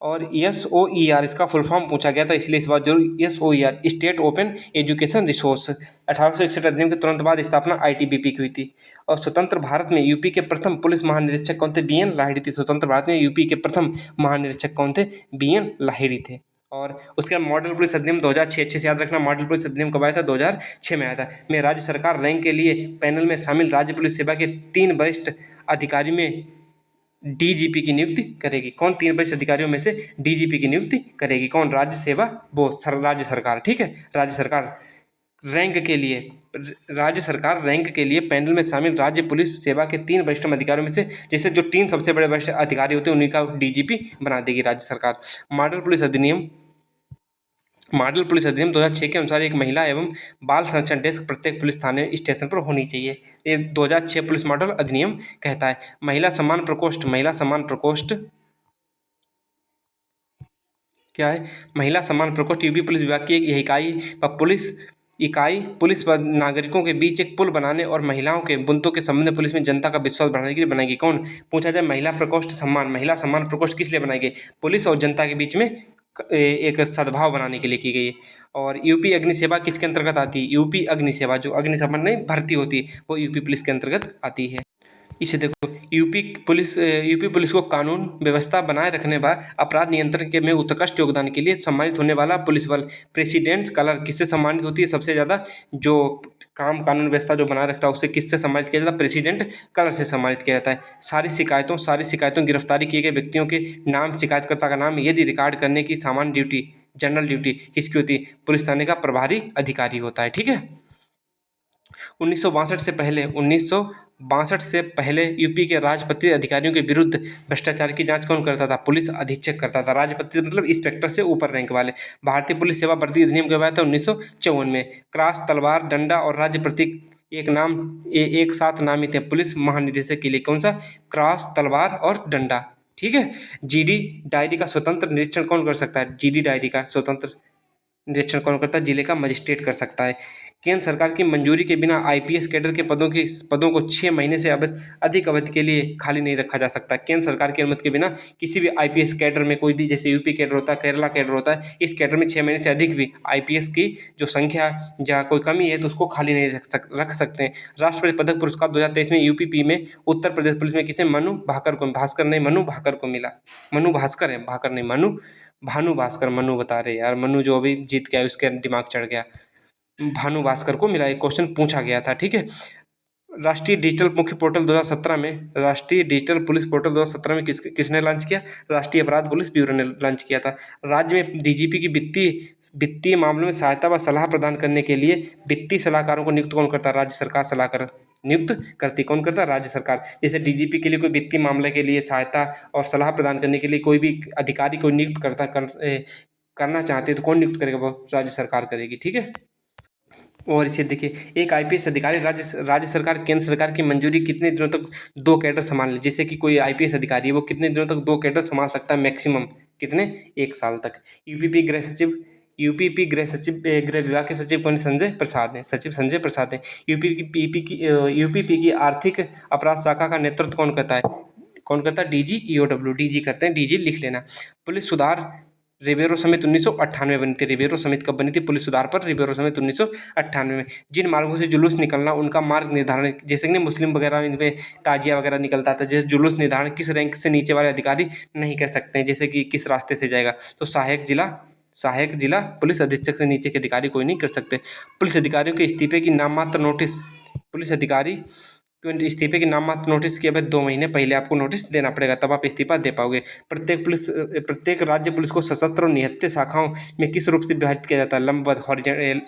और SOER इसका फुल फॉर्म पूछा गया था, इसलिए इस बात जरूर SOER state open education resource. 1861 अधिनियम के तुरंत बाद स्थापना ITBP की हुई थी। और स्वतंत्र भारत में यूपी के प्रथम पुलिस महानिरीक्षक कौन थे? BN लाहिड़ी थे। स्वतंत्र भारत में यूपी के प्रथम महानिरीक्षक कौन थे? BN लाहिड़ी थे। और उसके बाद मॉडल पुलिस अधिनियम 2006, अच्छे से याद रखना, मॉडल पुलिस अधिनियम कब आया था? 2006 में आया था। में राज्य सरकार रैंक के लिए पैनल में शामिल राज्य पुलिस सेवा के 3 वरिष्ठ अधिकारी में डीजीपी की नियुक्ति करेगी। कौन 3 वरिष्ठ अधिकारियों में से डीजीपी की नियुक्ति करेगी? कौन? राज्य सेवा बोर्ड, राज्य सरकार। ठीक है, राज्य सरकार रैंक के लिए, राज्य सरकार रैंक के लिए पैनल में शामिल राज्य पुलिस सेवा के 3 वरिष्ठ अधिकारियों में से जैसे जो 3 सबसे बड़े वरिष्ठ अधिकारी होते हैं उन्हीं का डीजीपी बना देगी राज्य सरकार। मॉडल पुलिस अधिनियम 2006 के अनुसार एक महिला एवं बाल संरक्षण डेस्क प्रत्येक पुलिस थाने स्टेशन पर होनी चाहिए। ये 2006 पुलिस मॉडल अधिनियम कहता है। महिला सम्मान प्रकोष्ठ क्या है? महिला सम्मान प्रकोष्ठ यूपी पुलिस विभाग की एक इकाई पुलिस व नागरिकों के बीच एक पुल बनाने और महिलाओं के मुद्दों के संबंध में पुलिस में जनता का विश्वास बढ़ाने के लिए बनाई गई। कौन? पूछा जाए महिला सम्मान प्रकोष्ठ किस लिए बनाई गई? पुलिस और जनता के बीच में एक सद्भाव बनाने के लिए की गई है। और यूपी अग्निसेवा किसके अंतर्गत आती है? यूपी अग्निसेवा, जो अग्निशमन में भर्ती होती है वो यूपी पुलिस के अंतर्गत आती है। इसे देखो, यूपी पुलिस को कानून व्यवस्था बनाए रखने व अपराध नियंत्रण के में उत्कृष्ट योगदान के लिए सम्मानित होने वाला पुलिस बल प्रेसिडेंट्स कलर किससे सम्मानित होती है? सबसे ज़्यादा जो कानून व्यवस्था जो बनाए रखता है उससे किससे सम्मानित किया जाता है? प्रेसिडेंट कलर से सम्मानित किया जाता है। सारी शिकायतों गिरफ्तारी किए गए व्यक्तियों के नाम, शिकायतकर्ता का नाम यदि रिकॉर्ड करने की सामान्य ड्यूटी, जनरल ड्यूटी किसकी होती है? पुलिस थाने का प्रभारी अधिकारी होता है। ठीक है, 1962 से पहले यूपी के राजपत्रित अधिकारियों के विरुद्ध भ्रष्टाचार की जांच कौन करता था? पुलिस अधीक्षक करता था। राजपत्रित मतलब इंस्पेक्टर से ऊपर रैंक वाले। भारतीय पुलिस सेवा भर्ती अधिनियम कब आया था? 1954 में। क्रॉस, तलवार, डंडा और राज्य प्रतीक एक साथ नामित है पुलिस महानिदेशक के लिए। कौन सा? क्रॉस, तलवार और डंडा। ठीक है, जीडी डायरी का स्वतंत्र निरीक्षण कौन कर सकता है? जीडी डायरी का स्वतंत्र निरीक्षण कौन करता है? जिले का मजिस्ट्रेट कर सकता है। केंद्र सरकार की मंजूरी के बिना आईपीएस कैडर के पदों को 6 महीने से अधिक अवधि के लिए खाली नहीं रखा जा सकता। केंद्र सरकार की अनुमति के बिना किसी भी आईपीएस कैडर में, कोई भी जैसे यूपी कैडर होता है, केरला कैडर होता है, इस कैडर में 6 महीने से अधिक भी आईपीएस की जो संख्या जहाँ कोई कमी है तो उसको खाली नहीं रख सकते हैं। राष्ट्रपति पदक पुरस्कार 2023 में यूपी में उत्तर प्रदेश पुलिस में किसे? मनु भाकर को मिला। मनु भास्कर है, भाकर नहीं, भानु भास्कर, मनु बता रहे यार, मनु जो अभी जीत गया उसके दिमाग चढ़ गया। भानु भास्कर को मिला, एक क्वेश्चन पूछा गया था। ठीक है, राष्ट्रीय डिजिटल मुख्य पोर्टल 2017 में, राष्ट्रीय डिजिटल पुलिस पोर्टल 2017 में किसने लॉन्च किया? राष्ट्रीय अपराध पुलिस ब्यूरो ने लॉन्च किया था। राज्य में डीजीपी की वित्तीय मामलों में सहायता व सलाह प्रदान करने के लिए वित्तीय सलाहकारों को नियुक्त कौन करता है? राज्य सरकार सलाहकार नियुक्त करती। कौन करता है? राज्य सरकार। जैसे डीजीपी के लिए कोई वित्तीय मामले के लिए सहायता और सलाह प्रदान करने के लिए कोई भी अधिकारी को नियुक्त करना चाहते हैं तो कौन नियुक्त करेगा? वो राज्य सरकार करेगी। ठीक है, और इसे देखिए, एक आईपीएस अधिकारी राज्य सरकार केंद्र सरकार की मंजूरी कितने दिनों तक 2 कैडर संभाल ले? जैसे कि कोई आईपीएस अधिकारी है वो कितने दिनों तक 2 कैडर संभाल सकता है? मैक्सिमम कितने? 1 साल तक। यूपीपी गृह विभाग के सचिव कौन? संजय प्रसाद हैं, सचिव संजय प्रसाद हैं। यूपीपी की आर्थिक अपराध शाखा का नेतृत्व कौन करता है? डीजी ईओडब्ल्यू, डीजी करते हैं, डीजी लिख लेना। पुलिस सुधार रिबेरो समिति 1998 बनी थी। रिबेरो समिति कब बनी थी? पुलिस सुधार पर रिबेरो समिति 1998 में। जिन मार्गों से जुलूस निकलना उनका मार्ग निर्धारण, जैसे कि मुस्लिम वगैरह इनमें ताजिया वगैरह निकलता था, जैसे जुलूस निर्धारण किस रैंक से नीचे वाले अधिकारी नहीं कर सकते हैं, जैसे कि किस रास्ते से जाएगा, तो सहायक जिला पुलिस अधीक्षक से नीचे के अधिकारी कोई नहीं कर सकते। पुलिस अधिकारियों के इस्तीफे की नाममात्र नोटिस, पुलिस अधिकारी इस्तीफे की नाममात्र नोटिस के बाद 2 महीने पहले आपको नोटिस देना पड़ेगा, तब आप इस्तीफा दे पाओगे। प्रत्येक राज्य पुलिस को सशस्त्र और निहत्थे शाखाओं में किस रूप से विभाजित किया जाता है? लंबवत, हॉरिजॉन्टल,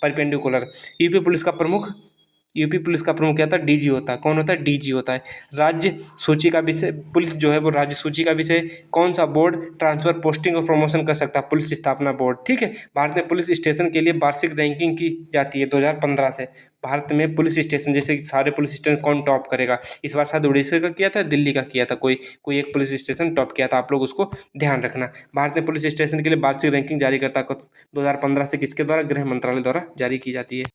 परपेंडिकुलर। यूपी पुलिस का प्रमुख क्या था? डीजी होता है। कौन होता है? डीजी होता है। राज्य सूची का विषय, पुलिस जो है वो राज्य सूची का विषय कौन सा बोर्ड ट्रांसफर, पोस्टिंग और प्रमोशन कर सकता है? पुलिस स्थापना बोर्ड। ठीक है, भारत में पुलिस स्टेशन के लिए वार्षिक रैंकिंग की जाती है 2015 से। भारत में पुलिस स्टेशन, जैसे सारे पुलिस स्टेशन कौन टॉप करेगा? इस बार शायद उड़ीसा का किया था, दिल्ली का किया था, कोई एक पुलिस स्टेशन टॉप किया था। आप लोग उसको ध्यान रखना। भारत में पुलिस स्टेशन के लिए वार्षिक रैंकिंग जारी करता है 2015 से, किसके द्वारा? गृह मंत्रालय द्वारा जारी की जाती है।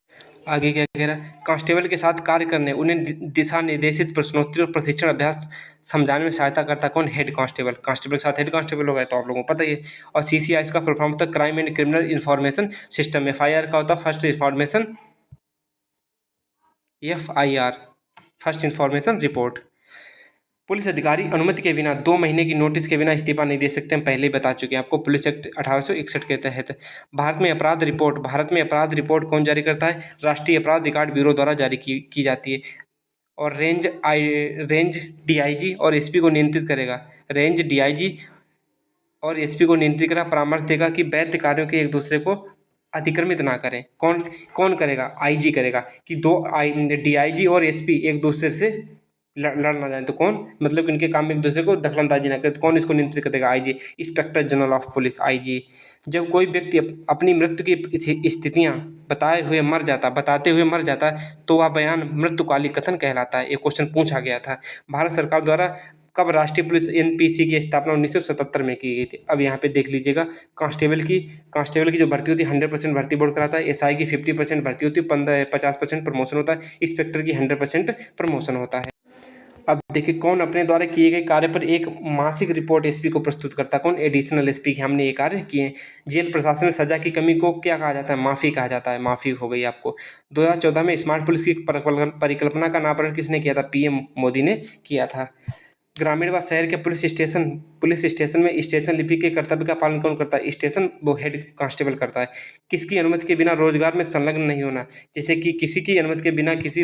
आगे क्या कह रहा है? कांस्टेबल के साथ कार्य करने, उन्हें दिशा निर्देशित प्रश्नोत्तरी और प्रशिक्षण अभ्यास समझाने में सहायता करता कौन? Head constable. कांस्टेबल के साथ हेड कांस्टेबल होगा तो आप लोगों को पता ही है। और सीसीआई इसका फुल फॉर्म होता है crime and criminal information system. FIR का होता है first information, FIR first information report. Police अधिकारी अनुमति के बिना 2 महीने की नोटिस के बिना इस्तीफा नहीं दे सकते, हम पहले ही बता चुके हैं आपको। पुलिस एक्ट 1861 के तहत भारत में अपराध रिपोर्ट कौन जारी करता है? राष्ट्रीय अपराध रिकॉर्ड ब्यूरो द्वारा जारी की जाती है। और रेंज डीआईजी और एसपी को नियंत्रित करेगा। रेंज डीआईजी और एसपी को नियंत्रित करेगा, परामर्श देगा कि वैध कार्यों के एक दूसरे को अतिक्रमित ना करें। कौन कौन करेगा? आईजी करेगा कि डीआईजी और एसपी एक दूसरे से लड़ ना जाए। तो कौन, मतलब इनके काम में एक दूसरे को दखलंदाजी ना करे। तो कौन इसको नियंत्रित करेगा? IG, inspector general of police, IG. जब कोई व्यक्ति अपनी मृत्यु की स्थितियाँ बताते हुए मर जाता है तो वह बयान मृत्युकालिक कथन कहलाता है। ये क्वेश्चन पूछा गया था। भारत सरकार द्वारा कब राष्ट्रीय पुलिस एनपीसी की स्थापना 1977 में की गई थी? अब यहाँ पे देख लीजिएगा, कांस्टेबल की जो भर्ती होती है 100% भर्ती बोर्ड कराता है। एसआई की 50% भर्ती होती है, 50% प्रमोशन होता है। इंस्पेक्टर की 100% प्रमोशन होता है। अब देखिए, कौन अपने द्वारा किए गए कार्य पर एक मासिक रिपोर्ट एसपी को प्रस्तुत करता है? कौन? Additional SP. हमने ये कार्य किए। जेल प्रशासन में सजा की कमी को क्या कहा जाता है? माफ़ी कहा जाता है। माफ़ी हो गई आपको। 2014 में स्मार्ट पुलिस की परिकल्पना का अनावरण किसने किया था? पीएम मोदी ने किया था। ग्रामीण व शहर के पुलिस स्टेशन में स्टेशन लिपि के कर्तव्य का पालन कौन करता है? स्टेशन वो हेड कांस्टेबल करता है। किसकी अनुमति के बिना रोजगार में संलग्न नहीं होना? जैसे कि किसी की अनुमति के बिना किसी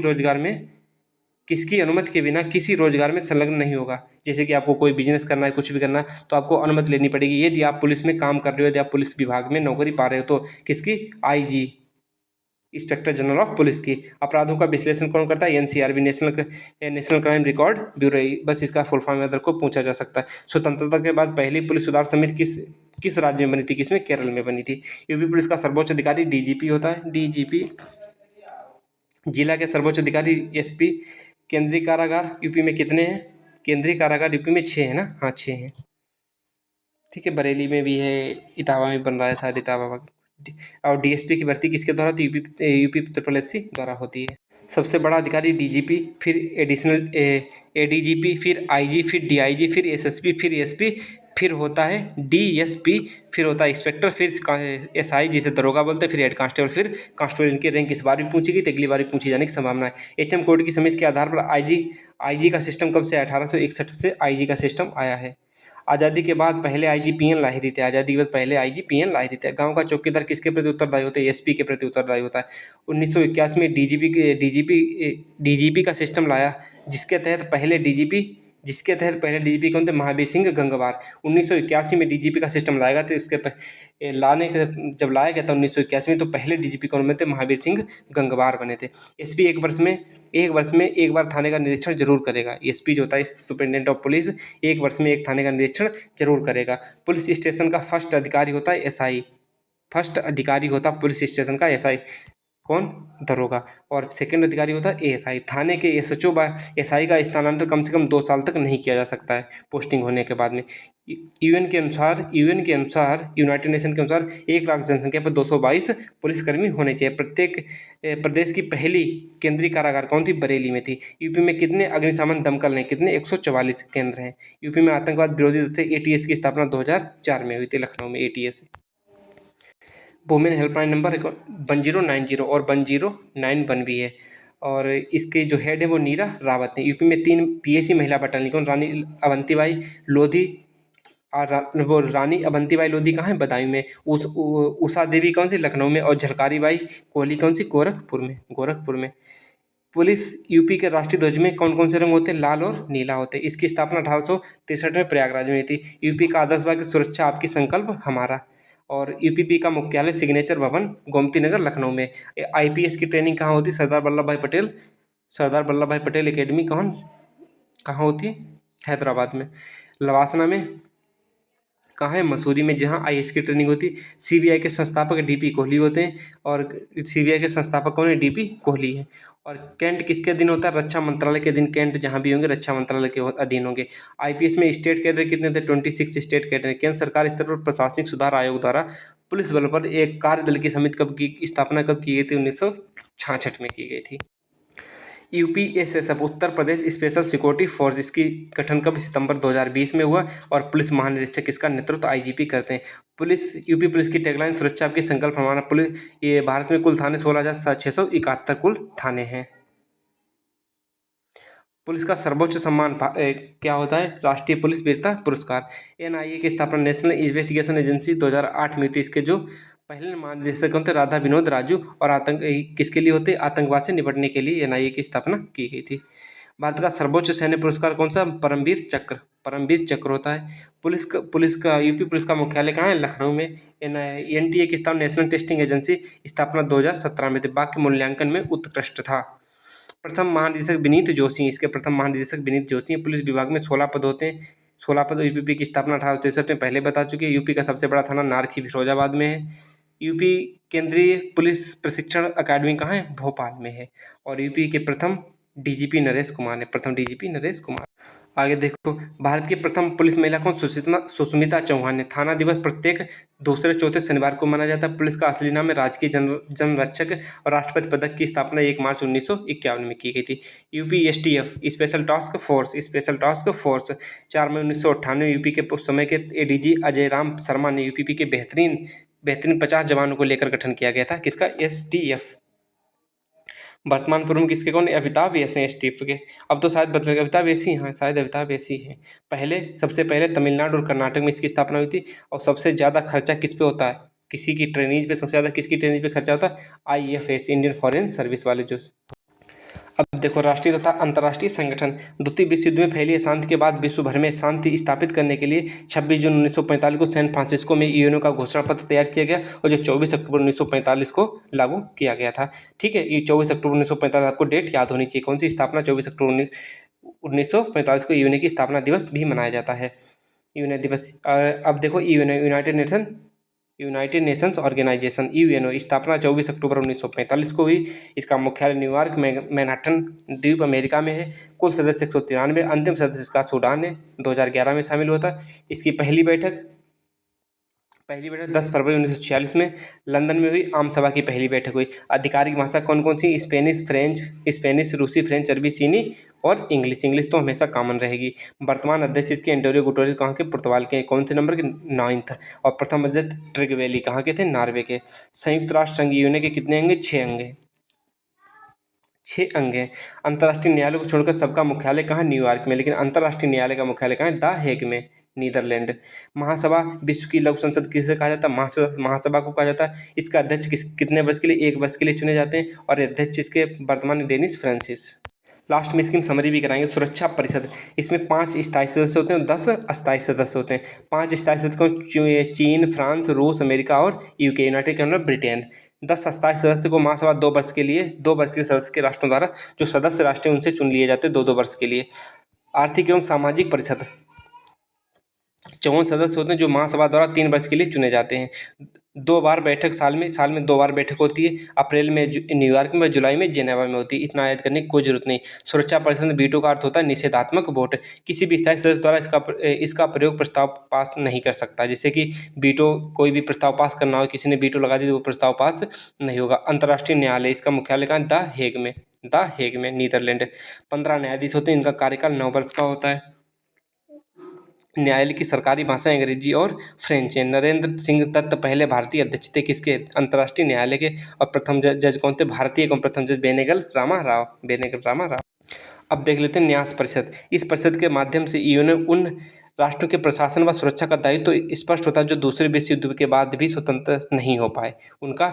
रोजगार में संलग्न नहीं होगा। जैसे कि आपको कोई बिजनेस करना है, कुछ भी करना है, तो आपको अनुमति लेनी पड़ेगी। यदि आप पुलिस में काम कर रहे हो, यदि आप पुलिस विभाग में नौकरी पा रहे हो, तो किसकी? IG, inspector general of police की। अपराधों का विश्लेषण कौन करता है? NCRB, national crime record bureau. बस इसका फुल फॉर्म अदर को पूछा जा सकता है। स्वतंत्रता के बाद पहली पुलिस सुधार समिति किस राज्य में बनी थी? किसमें? केरल में बनी थी। यूपी पुलिस का सर्वोच्च अधिकारी डीजीपी होता है। डीजीपी। जिला के सर्वोच्च अधिकारी एसपी। केंद्रीय कारागार यूपी में कितने हैं? केंद्रीय कारागार यूपी में 6 है ना? हाँ, 6 हैं। ठीक है, बरेली में भी है, इटावा में बन रहा है शायद, इटावा। और डीएसपी की भर्ती किसके द्वारा? तो यूपी ट्रिपल एससी द्वारा होती है। सबसे बड़ा अधिकारी डीजीपी, फिर एडिशनल एडीजीपी, फिर आईजी, फिर डीआईजी, फिर एसएसपी, फिर एसपी, फिर होता है डीएसपी, फिर होता है इंस्पेक्टर, फिर एसआई जिसे दरोगा बोलते हैं, फिर हेड कांस्टेबल, फिर कांस्टेबल। इनकी रैंक इस बार भी पूछी गई तो अगली बार भी पूछी जाने की संभावना है। एचएम कोड की समिति के आधार पर आईजी का सिस्टम कब से? 1861 से आईजी का सिस्टम आया है। आज़ादी के बाद पहले आईजी पीएन लाहिरी थे। आज़ादी के बाद पहले आईजी पीएन लाहिरी थे। गांव का चौकीदार किसके प्रति उत्तरदायी होता है? एसपी के प्रति उत्तरदायी होता है। 1981 में डीजीपी का सिस्टम लाया, जिसके तहत पहले डीजीपी कौन थे? महावीर सिंह गंगवार। 1981 में डीजीपी का सिस्टम लाया गया था। जब लाया गया था 1981 में, तो पहले डीजीपी कौन बने थे? महावीर सिंह गंगवार बने थे। एसपी एक वर्ष में एक बार थाने का निरीक्षण जरूर करेगा। एसपी जो होता है सुपरिटेंडेंट ऑफ पुलिस, एक वर्ष में एक थाने का निरीक्षण जरूर करेगा। पुलिस स्टेशन का फर्स्ट अधिकारी होता है एसआई। फर्स्ट अधिकारी होता है पुलिस स्टेशन का एसआई। कौन? दरोगा। और सेकंड अधिकारी होता है एएसआई। थाने के एसएचओ व एसआई का स्थानांतरण कम से कम 2 साल तक नहीं किया जा सकता है पोस्टिंग होने के बाद में। यूएन के अनुसार यूनाइटेड नेशन के अनुसार 1 लाख जनसंख्या पर 222 पुलिसकर्मी होने चाहिए। प्रत्येक प्रदेश की पहली केंद्रीय कारागार कौन थी? बरेली में थी। यूपी में कितने अग्निशमन दमकल हैं? कितने? 144 केंद्र हैं। यूपी में आतंकवाद विरोधी दस्ते एटीएस की स्थापना 2004 में हुई थी, लखनऊ में एटीएस। वुमेन हेल्पलाइन नंबर 1090 और 1091 भी है। और इसके जो हेड है वो नीरा रावत है। यूपी में 3 पीएसी महिला बटालियन, कौन? रानी अवंतीबाई लोधी। और वो रानी अवंतीबाई लोधी कहाँ है? बदायूं में। उषा देवी कौन सी? लखनऊ में। और झलकारी बाई कोहली कौन सी? गोरखपुर में। पुलिस यूपी के राष्ट्रीय ध्वज में कौन कौन से रंग होते हैं? लाल और नीला होते हैं। इसकी स्थापना 1863 में प्रयागराज में हुई थी। यूपी का आदर्श बाग सुरक्षा आपकी संकल्प हमारा। और यूपीपी का मुख्यालय सिग्नेचर भवन गोमती नगर लखनऊ में। आईपीएस की ट्रेनिंग कहाँ होती? सरदार वल्लभ भाई पटेल एकेडमी कहाँ होती है? हैदराबाद में। लवासना में कहाँ है? मसूरी में, जहाँ आईएएस की ट्रेनिंग होती है। सीबीआई के संस्थापक डीपी कोहली होते हैं। और सीबीआई के संस्थापक कौन है? डीपी कोहली है। और कैंट किसके अधीन होता है? रक्षा मंत्रालय के अधीन। कैंट जहाँ भी होंगे रक्षा मंत्रालय के अधीन होंगे। आईपीएस में स्टेट कैडर कितने थे? 26 स्टेट कैडर। केंद्र सरकार स्तर पर प्रशासनिक सुधार आयोग द्वारा पुलिस बल पर एक कार्यदल की समिति स्थापना कब की गई थी? 1966 में की गई थी। UPSSF Uttar Pradesh special security force, इसकी गठन कब? सितंबर 2020 में हुआ। और पुलिस महानिरीक्षक इसका नेतृत्व आईजीपी करते हैं। यूपी पुलिस की टैगलाइन सुरक्षा आपकी संकल्प हमारा। पुलिस ये भारत में कुल थाने 16,671 कुल थाने हैं। पुलिस का सर्वोच्च सम्मान क्या होता है? राष्ट्रीय पुलिस वीरता पुरस्कार। एनआईए की स्थापना नेशनल इन्वेस्टिगेशन एजेंसी 2008 में हुई थी। इसके जो पहले महानिदेशक होते राधा विनोद राजू। और किसके लिए होते? आतंकवाद से निपटने के लिए एनआईए की स्थापना की गई थी। भारत का सर्वोच्च सैन्य पुरस्कार कौन सा? परमवीर चक्र। परमवीर चक्र होता है। पुलिस का यूपी पुलिस का मुख्यालय कहाँ है? लखनऊ में। एनटीए की स्थापना, नेशनल टेस्टिंग एजेंसी, स्थापना 2017 में थी। बाकी मूल्यांकन में उत्कृष्ट था। प्रथम महानिदेशक विनीत जोशी, इसके प्रथम महानिदेशक विनीत जोशी हैं। पुलिस विभाग में 16 पद होते हैं। 16 पद। यूपी की स्थापना 1863 में पहले बता चुके हैं। यूपी का सबसे बड़ा थाना नारखी फिरोजाबाद में है। यूपी केंद्रीय पुलिस प्रशिक्षण अकादमी कहाँ है? भोपाल में है। और यूपी के प्रथम डीजीपी नरेश कुमार ने, प्रथम डीजीपी नरेश कुमार। आगे देखो, भारत की प्रथम पुलिस महिला कौन? सुष्मिता चौहान ने। थाना दिवस प्रत्येक दूसरे चौथे शनिवार को मनाया जाता है। पुलिस का असली नाम है राजकीय जन रक्षक, और राष्ट्रपति पदक की स्थापना 1 मार्च 1951 में की गई थी। UP STF, special task force 4 मई 1998 यूपी के उस समय के एडीजी अजय राम शर्मा ने यूपी के बेहतरीन 50 जवानों को लेकर गठन किया गया था। किसका? एसटीएफ। वर्तमान प्रमुख किसके कौन? अमिताभ ऐसे हैं एसटीएफ के। अब तो शायद बदल गए, अमिताभ ऐसी हैं, शायद अमिताभ ऐसी हैं। सबसे पहले तमिलनाडु और कर्नाटक में इसकी स्थापना हुई थी। और सबसे ज़्यादा खर्चा किस पे होता है? किसी की ट्रेनिंग पे सबसे ज़्यादा किसकी ट्रेनिंग पे खर्चा होता है? आईएफएस, इंडियन फॉरेन सर्विस वाले जो। अब देखो, राष्ट्रीय तथा अंतर्राष्ट्रीय संगठन। द्वितीय विश्व युद्ध में फैली अशांति के बाद विश्व भर में शांति स्थापित करने के लिए 26 जून 1945 को सैन फ्रांसिस्को में यूएनओ का घोषणा पत्र तैयार किया गया, और जो 24 अक्टूबर 1945 को लागू किया गया था। ठीक है, ये 24 अक्टूबर 1945 आपको डेट याद होनी चाहिए। कौन सी स्थापना? 24 अक्टूबर 1945 को यूएनओ की स्थापना दिवस भी मनाया जाता है। यूएनओ दिवस। अब देखो, यूनाइटेड नेशंस ऑर्गेनाइजेशन, यूएनओ, स्थापना 24 अक्टूबर 1945 को हुई। इसका मुख्यालय न्यूयॉर्क मैनहट्टन द्वीप अमेरिका में है। कुल सदस्य 193। अंतिम सदस्य इसका सूडान है, 2011 में शामिल हुआ था। इसकी पहली बैठक 10 फरवरी 1946 में लंदन में हुई। आम सभा की पहली बैठक हुई। आधिकारिक भाषा कौन कौन सी? स्पेनिश, रूसी, फ्रेंच, अरबी, चीनी और इंग्लिश। इंग्लिश तो हमेशा कॉमन रहेगी। वर्तमान अध्यक्ष इसके एंटोनियो गुटेरेस कहाँ के? पुर्तगाल के। कौन से नंबर के? 9th। और प्रथम अध्यक्ष ट्रिगवेली कहाँ के थे? नॉर्वे के। संयुक्त राष्ट्र संघ यूएनओ के कितने अंग? 6 अंग। 6 अंग हैं। अंतर्राष्ट्रीय न्यायालय को छोड़कर सबका मुख्यालय कहाँ? न्यूयॉर्क में। लेकिन अंतर्राष्ट्रीय न्यायालय का मुख्यालय कहाँ है? द हेग में, नीदरलैंड। महासभा विश्व की लोक संसद किसे कहा जाता है? महासभा को कहा जाता है। इसका अध्यक्ष कितने वर्ष के लिए? 1 वर्ष के लिए चुने जाते हैं। और अध्यक्ष इसके वर्तमान डेनिस फ्रांसिस। लास्ट में इसकी समरी भी कराएंगे। सुरक्षा परिषद, इसमें 5 स्थायी सदस्य होते हैं, 10 अस्थायी सदस्य होते हैं। 5 स्थायी सदस्य कौन? चीन, फ्रांस, रूस, अमेरिका और यूके, यूनाइटेड किंगडम, ब्रिटेन। 10 अस्थायी सदस्य को महासभा 2 वर्ष के लिए, 2 वर्ष के सदस्य के राष्ट्रों द्वारा, जो सदस्य राष्ट्र हैं उनसे चुन लिए जाते हैं 2-2 वर्ष के लिए। आर्थिक एवं सामाजिक परिषद, 54 सदस्य होते हैं, जो महासभा द्वारा 3 वर्ष के लिए चुने जाते हैं। 2 बार बैठक साल में 2 बार बैठक होती है। अप्रैल में न्यूयॉर्क में, जुलाई में जेनेवा में होती है। इतना याद करने की कोई जरूरत नहीं। सुरक्षा परिषद में वीटो का अर्थ होता है निषेधात्मक वोट। किसी भी स्थायी सदस्य द्वारा इसका प्रयोग प्रस्ताव पास नहीं कर सकता। जैसे कि वीटो, कोई भी प्रस्ताव पास करना हो, किसी ने वीटो लगा दी तो वो प्रस्ताव पास नहीं होगा। अंतर्राष्ट्रीय न्यायालय, इसका मुख्यालय कहाँ? द हेग में, नीदरलैंड। 15 न्यायाधीश होते हैं, इनका कार्यकाल 9 वर्ष का होता है। न्यायालय की सरकारी भाषा अंग्रेजी और फ्रेंच है। नरेंद्र सिंह दत्त पहले भारतीय अध्यक्ष थे किसके? अंतर्राष्ट्रीय न्यायालय के। और प्रथम जज कौन थे? भारतीय कौन? प्रथम जज बेनेगल रामा राव। अब देख लेते हैं न्यास परिषद। इस परिषद के माध्यम से यूएनओ उन राष्ट्रों के प्रशासन व सुरक्षा का दायित्व तो स्पष्ट होता है जो दूसरे विश्व युद्ध के बाद भी स्वतंत्र नहीं हो पाए। उनका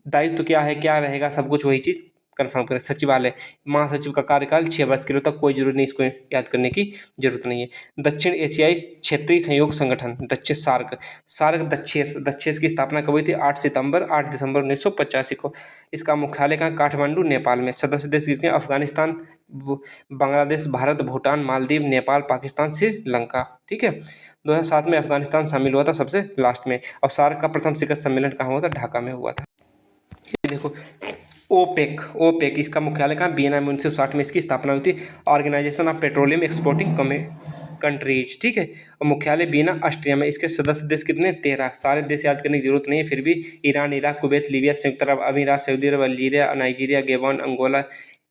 दायित्व क्या है, क्या रहेगा, सब कुछ वही चीज़ कन्फर्म करें। सचिवालय, महासचिव का कार्यकाल 6 वर्ष के लिए तक, कोई जरूरी नहीं, इसको याद करने की जरूरत नहीं है। दक्षिण एशियाई क्षेत्रीय सहयोग संगठन, सार्क दक्षेस की स्थापना कब हुई थी? 8 दिसंबर 1985 को। इसका मुख्यालय कहाँ? काठमांडू, नेपाल में। सदस्य देश किसके? अफगानिस्तान, बांग्लादेश, भारत, भूटान, मालदीव, नेपाल, पाकिस्तान, श्रीलंका। ठीक है, 2007 में अफगानिस्तान शामिल हुआ था सबसे लास्ट में। और सार्क का प्रथम शिखर सम्मेलन कहाँ हुआ था? ढाका में हुआ था। देखो, ओपेक इसका मुख्यालय कहाँ? वियना में। 1960 में इसकी स्थापना हुई थी। Organisation of petroleum exporting countries. ठीक है, और मुख्यालय वियना, ऑस्ट्रिया में। इसके सदस्य देश कितने? 13। सारे देश याद करने की जरूरत नहीं है, फिर भी ईरान, इराक, कुवैत, लीबिया, संयुक्त अरब अमीरात, सऊदी अरब, Algeria, Nigeria, Gabon, Angola,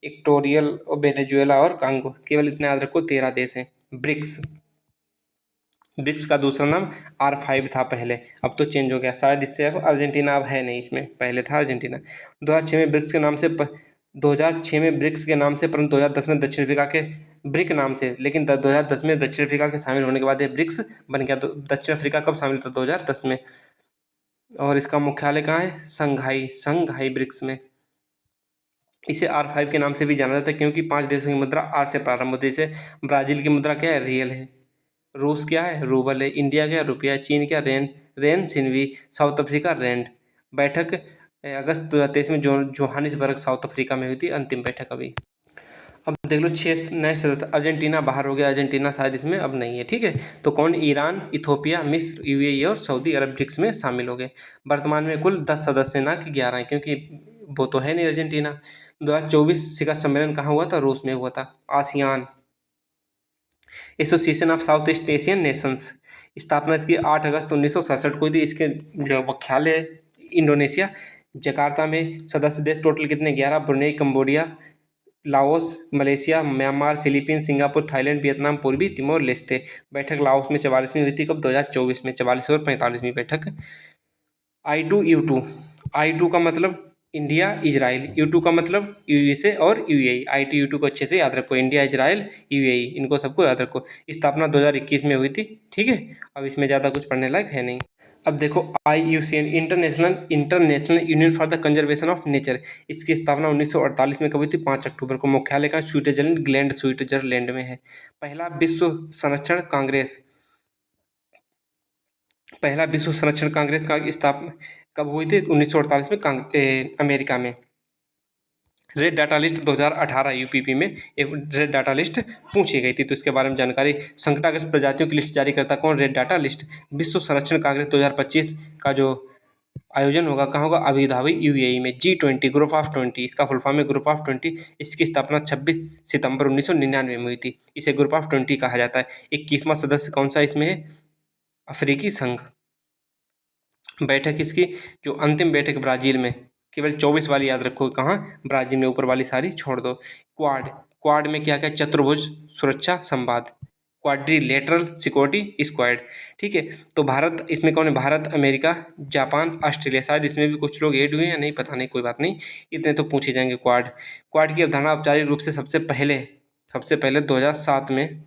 Equatorial और वेनेजुएला और कांगो, केवल इतने याद रखो। 13 देश हैं। ब्रिक्स का दूसरा नाम R5 था पहले, अब तो चेंज हो गया शायद इससे। अब अर्जेंटीना अब है नहीं इसमें, पहले था अर्जेंटीना। 2006 में ब्रिक्स के नाम से 2006 में ब्रिक्स के नाम से, परंतु 2010 में दक्षिण अफ्रीका के ब्रिक नाम से, लेकिन 2010 में दक्षिण अफ्रीका के शामिल होने के बाद ये ब्रिक्स बन गया। तो दक्षिण अफ्रीका कब शामिल था? 2010 में। और इसका मुख्यालय कहाँ है? संघाई ब्रिक्स में। इसे R5 के नाम से भी जाना जाता है क्योंकि 5 देशों की मुद्रा R से प्रारंभ होती है। जैसे ब्राज़ील की मुद्रा क्या है, रियल है। रूस क्या है, रूबल है। इंडिया क्या, रुपया है। चीन क्या, रेन रेन सिन्वी। South Africa, rand. बैठक अगस्त 2023 में जोहानिसबर्ग साउथ अफ्रीका में हुई थी, अंतिम बैठक अभी। अब देख लो 6 नए सदस्य। अर्जेंटीना बाहर हो गया, अर्जेंटीना शायद इसमें अब नहीं है, ठीक है। तो कौन, ईरान, इथोपिया, मिस्र, यूएई और सऊदी अरब ब्रिक्स में शामिल हो गए। वर्तमान में कुल 10 सदस्य, ना कि 11 हैं, क्योंकि वो तो है नहीं अर्जेंटीना। 2024 शिखर सम्मेलन कहाँ हुआ था, रूस में हुआ था। ASEAN, association of south east Asian Nations, स्थापना इसकी 8 अगस्त 1967 को हुई थी। इसके जो मुख्यालय है इंडोनेशिया जकार्ता में। सदस्य देश टोटल कितने, 11। Brunei, Cambodia, Laos, Malaysia, Myanmar, Philippines, Singapore, Thailand, Vietnam, पूर्वी तिमोर लेस्ते। बैठक लाओस में 44वीं हुई थी, कब, 2024 में। 44 और 45वीं बैठक। I2U2, I2 का मतलब इंडिया इजराइल, U2 का मतलब यूएसए और यूएई। I2U2 को अच्छे से याद रखो, इंडिया, इजराइल, यूएई, इनको सबको याद रखो। स्थापना 2021 में हुई थी, ठीक है। अब इसमें ज़्यादा कुछ पढ़ने लायक है नहीं। अब देखो IUCN, international union for the conservation of nature. इसकी स्थापना 1948 में कब हुई थी, 5 अक्टूबर को। मुख्यालय का स्विट्जरलैंड में है। पहला विश्व संरक्षण कांग्रेस का स्थापना कब हुई थी, 1948 में, अमेरिका में। रेड डाटा लिस्ट 2018 यूपीपी में एक रेड डाटा लिस्ट पूछी गई थी, तो इसके बारे में जानकारी। संकटाग्रस्त प्रजातियों की लिस्ट जारी करता कौन, रेड डाटा लिस्ट। विश्व संरक्षण कांग्रेस 2025 का जो आयोजन होगा कहाँ होगा, अबू धाबी, यूएई में। G20, ग्रुप ऑफ 20, इसका फुल फॉर्म है ग्रुप ऑफ 20। इसकी स्थापना 26 सितंबर 1999 में हुई थी। इसे ग्रुप ऑफ 20 कहा जाता है। 21वां सदस्य कौन सा इसमें है, अफ्रीकी संघ। बैठक इसकी जो अंतिम बैठक ब्राज़ील में, केवल 24 वाली याद रखो, कहाँ, ब्राज़ील में। ऊपर वाली सारी छोड़ दो। क्वाड में क्या क्या, चतुर्भुज सुरक्षा संवाद, क्वाड्रिलेटरल सिक्योरिटी स्क्वाड, ठीक है। तो भारत इसमें कौन है, भारत, अमेरिका, जापान, ऑस्ट्रेलिया। शायद इसमें भी कुछ लोग ऐड हुए हैं या नहीं, पता नहीं, कोई बात नहीं, इतने तो पूछे जाएंगे। क्वाड की अवधारणा औपचारिक रूप से सबसे पहले 2007 में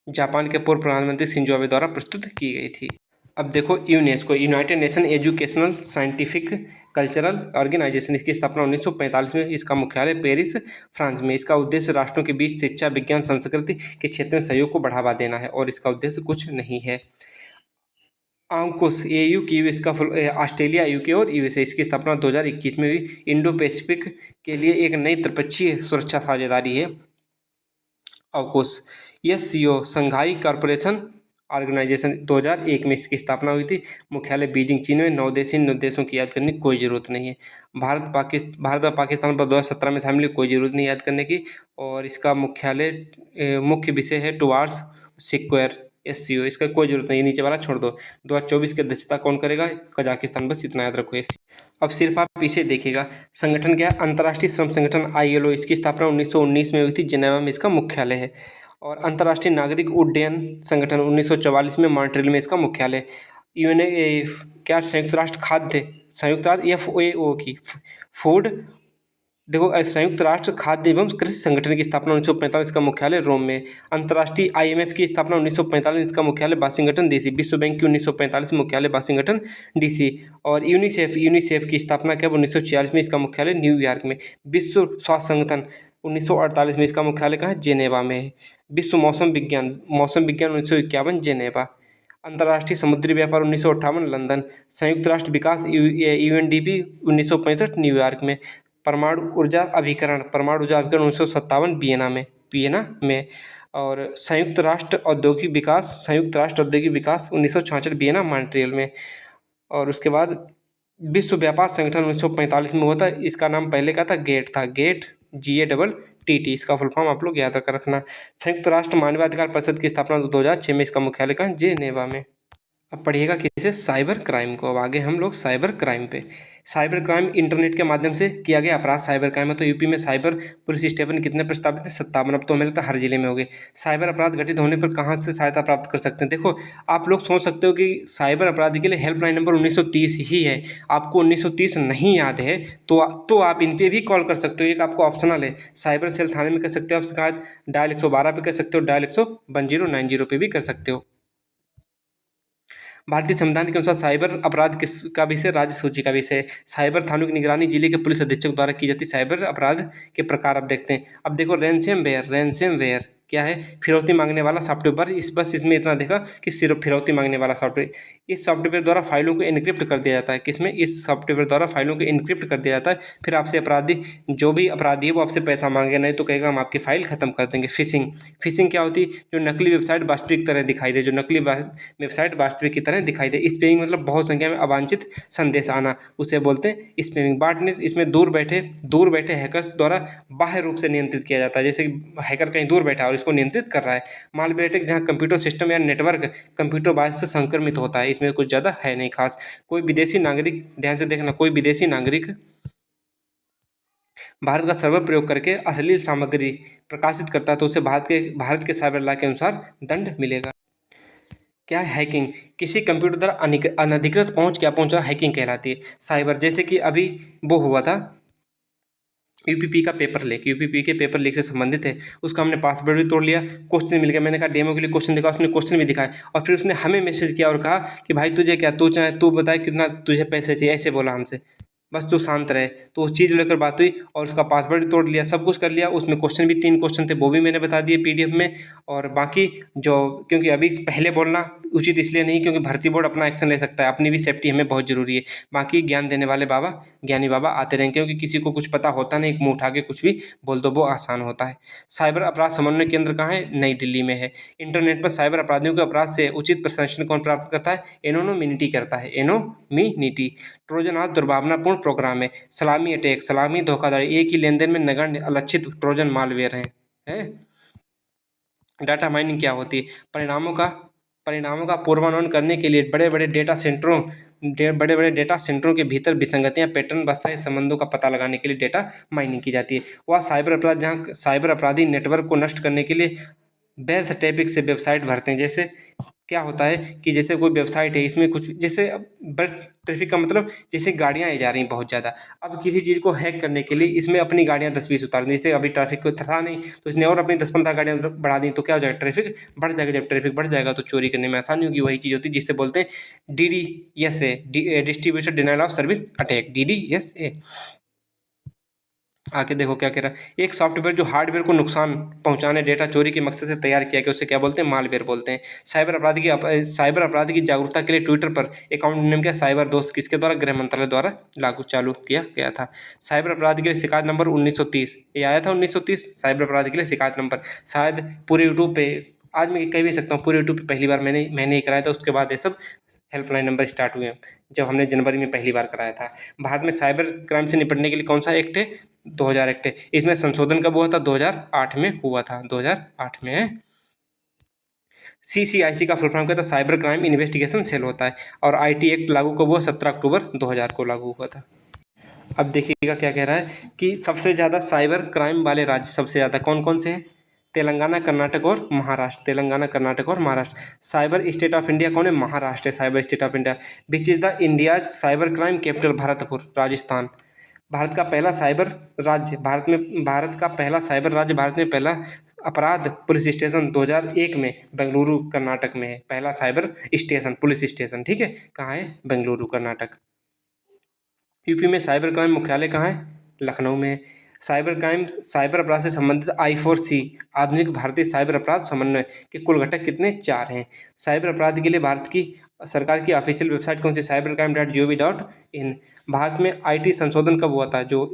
जापान के पूर्व प्रधानमंत्री शिंजो आबे द्वारा प्रस्तुत की गई थी। अब देखो UNESCO, united nation educational scientific cultural organisation. इसकी स्थापना 1945 में। इसका मुख्यालय पेरिस, फ्रांस में। इसका उद्देश्य राष्ट्रों के बीच शिक्षा, विज्ञान, संस्कृति के क्षेत्र में सहयोग को बढ़ावा देना है, और इसका उद्देश्य कुछ नहीं है। AUKUS, AU इसका ऑस्ट्रेलिया, यूके और यूएसए। इसकी स्थापना 2021 में हुई। इंडो पैसिफिक के लिए एक नई त्रिपक्षीय सुरक्षा साझेदारी है AUKUS। SCO, Shanghai corporation organisation, 2001 में इसकी स्थापना हुई थी। मुख्यालय बीजिंग, चीन में। 9 देश, इन 9 देशों की याद करने की कोई ज़रूरत नहीं है। भारत और पाकिस्तान पर 2017 में शामिल, कोई ज़रूरत नहीं याद करने की। और इसका मुख्य विषय है टुवार्ड्स सिक्योर, SCO। इसका कोई ज़रूरत नहीं, नीचे वाला छोड़ दो। 2024 की अध्यक्षता कौन करेगा, कजाकिस्तान, बस इतना याद रखो। अब सिर्फ आप इसे देखिएगा। संगठन क्या है, अंतर्राष्ट्रीय श्रम संगठन ILO। इसकी स्थापना 1919 में हुई थी, जिनेवा में इसका मुख्यालय है। और अंतर्राष्ट्रीय नागरिक उड्डयन संगठन 1944 में मॉन्ट्रियल में इसका मुख्यालय। यूएनए क्या, संयुक्त राष्ट्र FAO की फूड, देखो संयुक्त राष्ट्र खाद्य एवं कृषि संगठन की स्थापना 1945, इसका मुख्यालय रोम में। अंतर्राष्ट्रीय IMF की स्थापना 1945, इसका मुख्यालय वाशिंगटन DC। विश्व बैंक की 1945 में मुख्यालय वाशिंगटन DC। और यूनिसेफ की स्थापना कब, 1946 में। इसका मुख्यालय न्यूयॉर्क में। विश्व स्वास्थ्य संगठन 1948 में, इसका मुख्यालय कहाँ है, जेनेवा में है। विश्व मौसम विज्ञान 1951, जेनेवा। अंतर्राष्ट्रीय समुद्री व्यापार 1958, लंदन। संयुक्त राष्ट्र विकास UNDP 1965, न्यूयॉर्क में। परमाणु ऊर्जा अभिकरण 1957, वियना में। और संयुक्त राष्ट्र औद्योगिक विकास 1966, वियना, मॉन्ट्रियल में। और उसके बाद विश्व व्यापार संगठन 1945 में हुआ था। इसका नाम पहले का था गेट, GATT। इसका फुल फॉर्म आप लोग याद कर रखना। संयुक्त राष्ट्र मानवाधिकार परिषद की स्थापना 2006 में। इसका मुख्यालय कहाँ, जेनेवा में। अब पढ़िएगा किसे, साइबर क्राइम को। अब आगे हम लोग साइबर क्राइम पे। साइबर क्राइम इंटरनेट के माध्यम से किया गया अपराध साइबर क्राइम है। तो यूपी में साइबर पुलिस स्टेशन कितने प्रस्तावित हैं, 57। अब तो हमें लगता है हर जिले में हो गए। साइबर अपराध घटित होने पर कहाँ से सहायता प्राप्त कर सकते हैं। देखो आप लोग सोच सकते हो कि साइबर अपराधी के लिए हेल्पलाइन नंबर 1930 ही है। आपको 1930 नहीं याद है तो आप इन पर भी कॉल कर सकते हो। एक आपको ऑप्शनल है, साइबर सेल थाने में कर सकते हो आप शिकायत, डायल 112 पे कर सकते हो, डायल 110 90 पे भी कर सकते हो। भारतीय संविधान के अनुसार साइबर अपराध किसका विषय? राज्य सूची का विषय। साइबर थानों की निगरानी जिले के पुलिस अधीक्षक द्वारा की जाती है। साइबर अपराध के प्रकार अब देखते हैं। अब देखो रैनसमवेयर क्या है? फिरौती मांगने वाला सॉफ्टवेयर। इसमें इतना देखा कि सिर्फ फिरौती मांगने वाला सॉफ्टवेयर। इस सॉफ्टवेयर द्वारा फाइलों को एन्क्रिप्ट कर दिया जाता है। किसमें? इस सॉफ्टवेयर द्वारा फाइलों को एन्क्रिप्ट कर दिया जाता है। फिर आपसे अपराधी, जो भी अपराधी है वो आपसे पैसा मांगे, नहीं तो कहेगा हम आपकी फाइल खत्म कर देंगे। फिशिंग क्या होती है? जो नकली वेबसाइट वास्तविक तरह दिखाई दे, जो नकली वेबसाइट वास्तविक की तरह दिखाई दे। स्पैमिंग मतलब बहुत संख्या में अवांछित संदेश आना, उसे बोलते हैं स्पैमिंग। बॉटनेट, इसमें दूर बैठे हैकर्स द्वारा बाह्य रूप से नियंत्रित किया जाता है। जैसे हैकर कहीं दूर बैठा है और इसको नियंत्रित कर रहा है। मालवेयर अटैक, जहाँ कंप्यूटर सिस्टम या नेटवर्क कंप्यूटर वायरस से संक्रमित होता है। इसमें कुछ ज़्यादा है नहीं खास। कोई विदेशी नागरिक, ध्यान से देखना, कोई विदेशी नागरिक भारत का सर्वर प्रयोग करके अश्लील सामग्री प्रकाशित करता है तो उसे भारत के साइबर लॉ के अनुसार दंड मिलेगा। क्या है? हैकिंग। किसी कंप्यूटर द्वारा अनधिकृत पहुंच, क्या पहुंचा? हैकिंग कहलाती है। साइबर, जैसे कि अभी वो हुआ था यूपीपी का पेपर लीक, यूपीपी के पेपर लीक से संबंधित है। उसका हमने पासवर्ड भी तोड़ लिया, क्वेश्चन मिल गया। मैंने कहा डेमो के लिए क्वेश्चन दिखा, उसने क्वेश्चन भी दिखाया और फिर उसने हमें मैसेज किया और कहा कि भाई तुझे क्या, तू चाहे तू बताए कितना तुझे पैसे चाहिए, ऐसे बोला हमसे। बस तू शांत रहे। तो उस चीज़ लेकर बात हुई और उसका पासवर्ड तोड़ लिया, सब कुछ कर लिया। उसमें क्वेश्चन भी 3 क्वेश्चन थे, वो भी मैंने बता दिए पीडीएफ में। और बाकी जो, क्योंकि अभी पहले बोलना उचित इसलिए नहीं क्योंकि भर्ती बोर्ड अपना एक्शन ले सकता है, अपनी भी सेफ्टी हमें बहुत ज़रूरी है। बाकी ज्ञान देने वाले बाबा, ज्ञानी बाबा आते रहेंगे, क्योंकि किसी को कुछ पता होता नहीं, एक मुँह उठा के कुछ भी बोल दो, वो आसान होता है। साइबर अपराध समन्वय केंद्र कहाँ है? नई दिल्ली में है। इंटरनेट पर साइबर अपराधियों के अपराध से उचित प्रशासन कौन प्राप्त करता है? एनोनिमिटी करता है, एनोनिमिटी। ट्रोजन आज दुर्भावनापूर्ण प्रोग्राम है। सलामी अटैक, सलामी धोखाधड़ी, एक ही लेनदेन में नगण्य अलक्षित ट्रोजन मालवेयर है। डाटा माइनिंग क्या होती है? परिणामों का पूर्वानुमान करने के लिए बड़े बड़े डेटा सेंटरों के भीतर विसंगतियां, पैटर्न, बसाए संबंधों का पता लगाने के लिए डेटा माइनिंग की जाती है। वह साइबर अपराध जहां साइबर अपराधी नेटवर्क को नष्ट करने के लिए बेल्स ट्रैफिक से वेबसाइट भरते हैं। जैसे क्या होता है कि जैसे कोई वेबसाइट है, इसमें कुछ जैसे अब बर्थ ट्रैफिक का मतलब जैसे गाड़ियाँ आ जा रही हैं बहुत ज़्यादा। अब किसी चीज़ को हैक करने के लिए इसमें अपनी गाड़ियाँ 10-20 उतार दी। जैसे अभी ट्रैफिक को था नहीं तो इसने और अपनी 10-15 गाड़ियाँ बढ़ा दी, तो क्या हो जाएगा? ट्रैफिक बढ़ जाएगा। जब ट्रैफिक बढ़ जाएगा तो चोरी करने में आसानी होगी। वही चीज़ होती है जिससे बोलते हैं DDoS, distribution denial of service attack, DDoS। आके देखो क्या कह रहा है। एक सॉफ्टवेयर जो हार्डवेयर को नुकसान पहुंचाने, डेटा चोरी के मकसद से तैयार किया गया, उसे क्या बोलते हैं? मालवेयर बोलते हैं। साइबर अपराध की जागरूकता के लिए ट्विटर पर अकाउंट नेम क्या? साइबर दोस्त। किसके द्वारा? गृह मंत्रालय द्वारा चालू किया गया था। साइबर अपराध के लिए शिकायत नंबर 1930, ये आया था 1930 साइबर अपराध के लिए शिकायत नंबर। शायद पूरे यूट्यूब पे, आज मैं कह भी सकता हूँ, पूरे यूट्यूब पे पहली बार मैंने ही कराया था। उसके बाद ये सब हेल्पलाइन नंबर स्टार्ट हुए जब हमने जनवरी में पहली बार कराया था। भारत में साइबर क्राइम से निपटने के लिए कौन सा एक्ट है? 2000 एक्ट है। इसमें संशोधन कब हुआ था? 2008 में हुआ था, 2008 में है। CCIC का फुल फॉर्म क्या था? साइबर क्राइम इन्वेस्टिगेशन सेल होता है। और IT एक्ट लागू कब हुआ? 17 अक्टूबर 2000 को लागू हुआ था। अब देखिएगा क्या कह रहा है कि सबसे ज़्यादा साइबर क्राइम वाले राज्य सबसे ज़्यादा कौन कौन से हैं? तेलंगाना, कर्नाटक और महाराष्ट्र। तेलंगाना, कर्नाटक और Maharashtra. Cyber state of India कौन है? महाराष्ट्र है cyber state of India. Which is the India's cyber crime capital? Bharatpur, Rajasthan. Bharat का पहला साइबर राज्य, भारत का पहला साइबर राज्य, भारत में पहला अपराध पुलिस स्टेशन 2001 में बेंगलुरु, कर्नाटक में है। पहला साइबर स्टेशन, पुलिस स्टेशन, ठीक है, कहाँ है? बेंगलुरु, कर्नाटक। यूपी में साइबर क्राइम मुख्यालय कहाँ है? लखनऊ में। साइबर अपराध से संबंधित I4C आधुनिक भारतीय साइबर अपराध समन्वय के कुल घटक कितने? 4 हैं। साइबर अपराध के लिए भारत की सरकार की ऑफिशियल वेबसाइट कौन सी? cybercrime.gov.in। भारत में IT संशोधन कब हुआ था? जो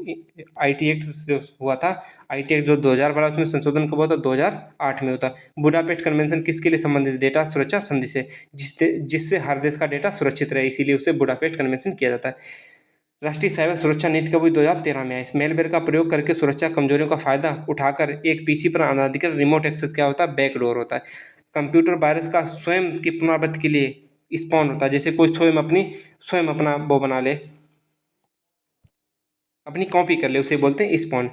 IT एक्ट जो हुआ था, IT एक्ट जो 2012 उसमें संशोधन कब हुआ था? 2008 में हुआ था। बुडापेस्ट कन्वेंशन किसके लिए संबंधित? डेटा सुरक्षा संधि से, जिससे हर देश का डेटा सुरक्षित रहे, इसीलिए उसे बुडापेस्ट कन्वेंशन किया जाता है। राष्ट्रीय साइबर सुरक्षा नीति कब हुई? 2013 में आई। मेलवेयर का प्रयोग करके सुरक्षा कमजोरियों का फायदा उठाकर एक PC पर अनाधिकृत रिमोट एक्सेस क्या होता है? बैकडोर होता है। कंप्यूटर वायरस का स्वयं की पुनरावृत्ति के लिए स्पॉन होता है। जैसे कोई स्वयं अपना वो बना ले, अपनी कॉपी कर ले, उसे बोलते हैं स्पॉन।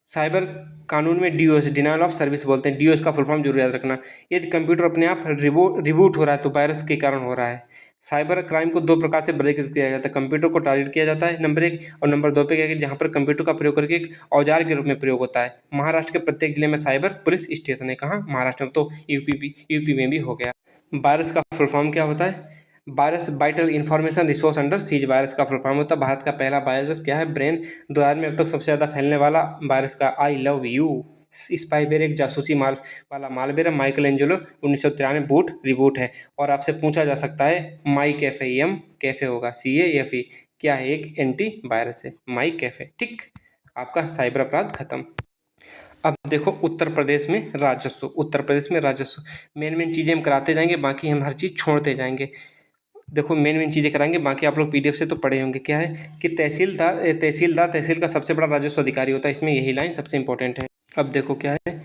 साइबर कानून में DOS, डिनायल ऑफ सर्विस बोलते हैं। DOS का फुल फॉर्म जरूर याद रखना। यदि कंप्यूटर अपने आप रिबूट हो रहा है तो वायरस के कारण हो रहा है। साइबर क्राइम को 2 प्रकार से वर्गीकृत किया जाता है। कंप्यूटर को टारगेट किया जाता है, नंबर 1, और नंबर 2 पे क्या है कि जहाँ पर कंप्यूटर का प्रयोग करके एक औजार के रूप में प्रयोग होता है। महाराष्ट्र के प्रत्येक जिले में साइबर पुलिस स्टेशन है। कहाँ? महाराष्ट्र में। तो यूपी में भी हो गया। वायरस का फुल फॉर्म क्या होता है? Virus vital information resource under seize, virus का फुल फॉर्म होता है। भारत का पहला वायरस क्या है? ब्रेन। 2000 में अब तक सबसे ज़्यादा फैलने वाला वायरस का आई लव यू। स्पाईवेयर एक जासूसी माल वाला मालवेयर है। माइकल एंजेलो 1993 बूट रिबूट है। और आपसे पूछा जा सकता है माई कैफे, एम कैफे होगा CAFE, क्या है? एक एंटी वायरस है माई कैफे। ठीक, आपका साइबर अपराध खत्म। अब देखो उत्तर प्रदेश में राजस्व। उत्तर प्रदेश में राजस्व मेन चीज़ें हम कराते जाएंगे, बाकी हम हर चीज़ छोड़ते जाएंगे। देखो मेन चीज़ें कराएंगे, बाकी आप लोग PDF से तो पढ़े होंगे। क्या है कि तहसीलदार तहसील का सबसे बड़ा राजस्व अधिकारी होता है। इसमें यही लाइन सबसे इंपॉर्टेंट है। अब देखो क्या है,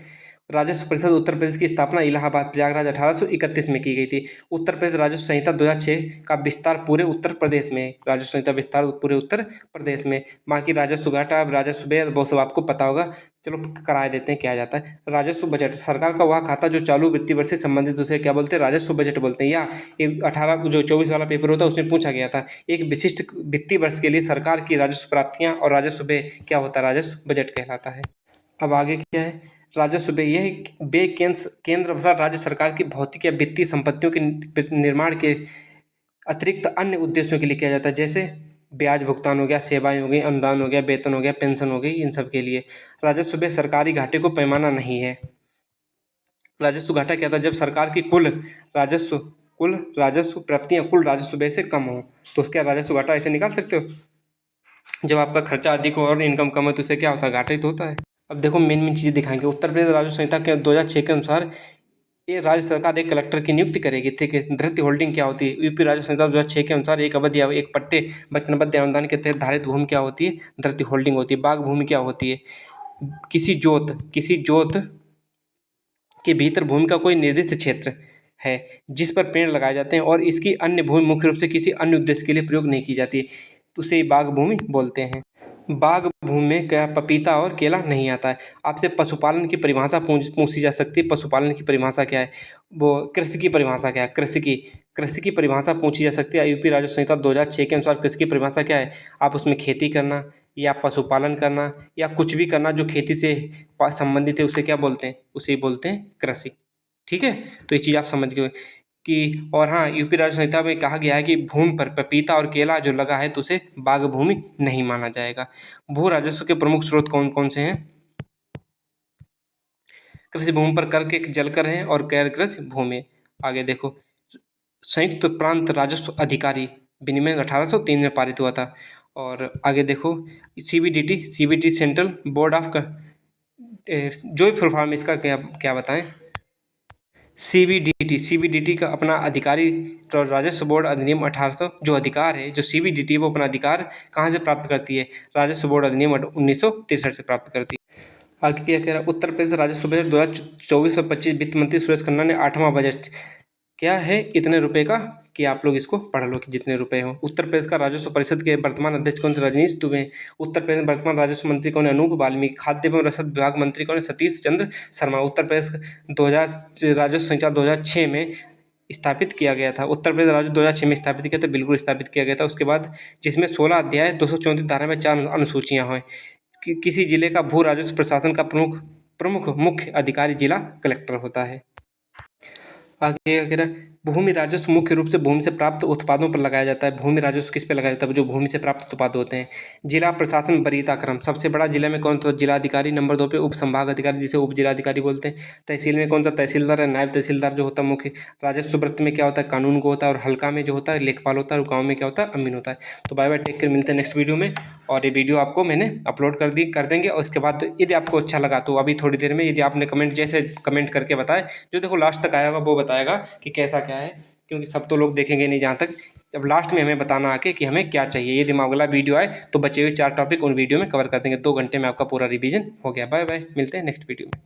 राजस्व परिषद उत्तर प्रदेश की स्थापना इलाहाबाद प्रयागराज 1831 में की गई थी। उत्तर प्रदेश राजस्व संहिता 2006 का विस्तार पूरे उत्तर प्रदेश में है। राजस्व संहिता विस्तार पूरे उत्तर प्रदेश में। बाकी राजस्व घाटा, राजस्व व्यय, वो सब आपको पता होगा। चलो कराए देते हैं क्या जाता है। राजस्व बजट सरकार का वह खाता जो चालू वित्तीय वर्ष से संबंधित, उसे क्या बोलते हैं? राजस्व बजट बोलते हैं। या 24 वाला पेपर होता है उसमें पूछा गया था, एक विशिष्ट वित्तीय वर्ष के लिए सरकार की राजस्व प्राप्तियां और राजस्व व्यय क्या होता है? राजस्व बजट कहलाता है। अब आगे क्या है? राजस्व व्यय, यह व्यय केंद्र अथवा राज्य सरकार की भौतिक या वित्तीय संपत्तियों के निर्माण के अतिरिक्त अन्य उद्देश्यों के लिए किया जाता है। जैसे ब्याज भुगतान हो गया, सेवाएं हो गई, अनुदान हो गया, वेतन हो गया, पेंशन हो गई, इन सब के लिए। राजस्व व्यय सरकारी घाटे को पैमाना नहीं है। राजस्व घाटा क्या था? जब सरकार की कुल राजस्व प्राप्तियां कुल राजस्व व्यय से कम हो, तो उसका राजस्व घाटा ऐसे निकाल सकते हो। जब आपका खर्चा अधिक हो और इनकम कम हो तो उससे क्या होता है? घाटा ही तो होता है। अब देखो मेन चीज़ें दिखाएंगे। उत्तर प्रदेश राजस्व संहिता के 2006 के अनुसार ये राज्य सरकार एक कलेक्टर की नियुक्ति करेगी। ठीक है। धृति होल्डिंग क्या होती है? यूपी राजस्व संहिता 2006 के अनुसार एक अवधि या एक पट्टे वचनबद्ध अनुदान के तहत धारित भूमि क्या होती है? धृति होल्डिंग होती है। बाग भूमि क्या होती है? किसी जोत के भीतर भूमि का कोई निर्दिष्ट क्षेत्र है जिस पर पेड़ लगाए जाते हैं और इसकी अन्य भूमि मुख्य रूप से किसी अन्य उद्देश्य के लिए प्रयोग नहीं की जाती, तो उसे बाग भूमि बोलते हैं। बाग भूमि में क्या पपीता और केला नहीं आता है। आपसे पशुपालन की परिभाषा पूछी जा सकती है। पशुपालन की परिभाषा क्या है? वो कृषि की परिभाषा क्या है? कृषि की परिभाषा पूछी जा सकती है। यूपी राजस्व संहिता 2006 के अनुसार कृषि की परिभाषा क्या है? आप उसमें खेती करना या पशुपालन करना या कुछ भी करना जो खेती से संबंधित है, उसे क्या बोलते हैं? उसे बोलते हैं कृषि। ठीक है, तो ये चीज़ आप समझ गए कि। और हाँ, यूपी राजस्व संहिता में कहा गया है कि भूमि पर पपीता और केला जो लगा है तो उसे बाग भूमि नहीं माना जाएगा। भू राजस्व के प्रमुख स्रोत कौन कौन से हैं? कृषि भूमि पर कर के जल कर हैं और गैर कृषि भूमि। आगे देखो, संयुक्त प्रांत राजस्व अधिकारी विनियमन 1803 में पारित हुआ था। और आगे देखो, CBDT सेंट्रल बोर्ड ऑफ जो भी फुल फॉर्म इसका क्या बताएं? CBDT का अपना अधिकारी तो राजस्व बोर्ड अधिनियम 1800 जो अधिकार है, जो CBDT वो अपना अधिकार कहाँ से प्राप्त करती है? राजस्व बोर्ड अधिनियम 1963 से प्राप्त करती है। आगे क्या कह रहा है? उत्तर प्रदेश राजस्व बजट 2024-25 वित्त मंत्री सुरेश खन्ना ने 8वां बजट क्या है इतने रुपए का, कि आप लोग इसको पढ़ लो कि जितने रुपए हो। उत्तर प्रदेश का राजस्व परिषद के वर्तमान अध्यक्ष कौन थे? रजनीश दुबे। उत्तर प्रदेश में वर्तमान राजस्व मंत्री कौन है? अनूप वाल्मीकि। खाद्य एवं रसद विभाग मंत्री कौन है? सतीश चंद्र शर्मा। उत्तर प्रदेश 2000 राजस्व संहिता 2006 में स्थापित किया गया था। उत्तर प्रदेश राजस्व 2006 में स्थापित किया था, बिल्कुल स्थापित किया गया था। उसके बाद जिसमें 16 अध्याय 234 धारा में 4 अनुसूचियाँ हैं। किसी जिले का भू राजस्व प्रशासन का प्रमुख मुख्य अधिकारी जिला कलेक्टर होता है। आगे अगर भूमि राजस्व मुख्य रूप से भूमि से प्राप्त उत्पादों पर लगाया जाता है। भूमि राजस्व किस पे लगाया जाता है? जो भूमि से प्राप्त उत्पाद होते हैं। जिला प्रशासन वरीयता क्रम, सबसे बड़ा जिला में कौन सा? जिलाधिकारी। नंबर 2 पे उप संभाग अधिकारी जिसे उप जिलाधिकारी बोलते हैं। तहसील में कौन सा? तहसीलदार है। नायब तहसीलदार जो होता है मुख्य। राजस्व वृत्त में क्या होता है? कानून को होता है। और हल्का में जो होता है लेखपाल होता है। और गाँव में क्या होता है? अमीन होता है। तो बाय बाय, टेक केयर, मिलते हैं नेक्स्ट वीडियो में। और ये वीडियो आपको मैंने अपलोड कर देंगे। और उसके बाद यदि आपको अच्छा लगा तो अभी थोड़ी देर में यदि आपने कमेंट करके बताए, जो देखो लास्ट तक आया होगा वो बताएगा कि कैसा क्या है, क्योंकि सब तो लोग देखेंगे नहीं जहाँ तक। जब लास्ट में हमें बताना आके कि हमें क्या चाहिए। यदि अगला वीडियो आए तो बचे हुए 4 टॉपिक उन वीडियो में कवर कर देंगे। 2 घंटे में आपका पूरा रिवीजन हो गया। बाय बाय, मिलते हैं नेक्स्ट वीडियो में।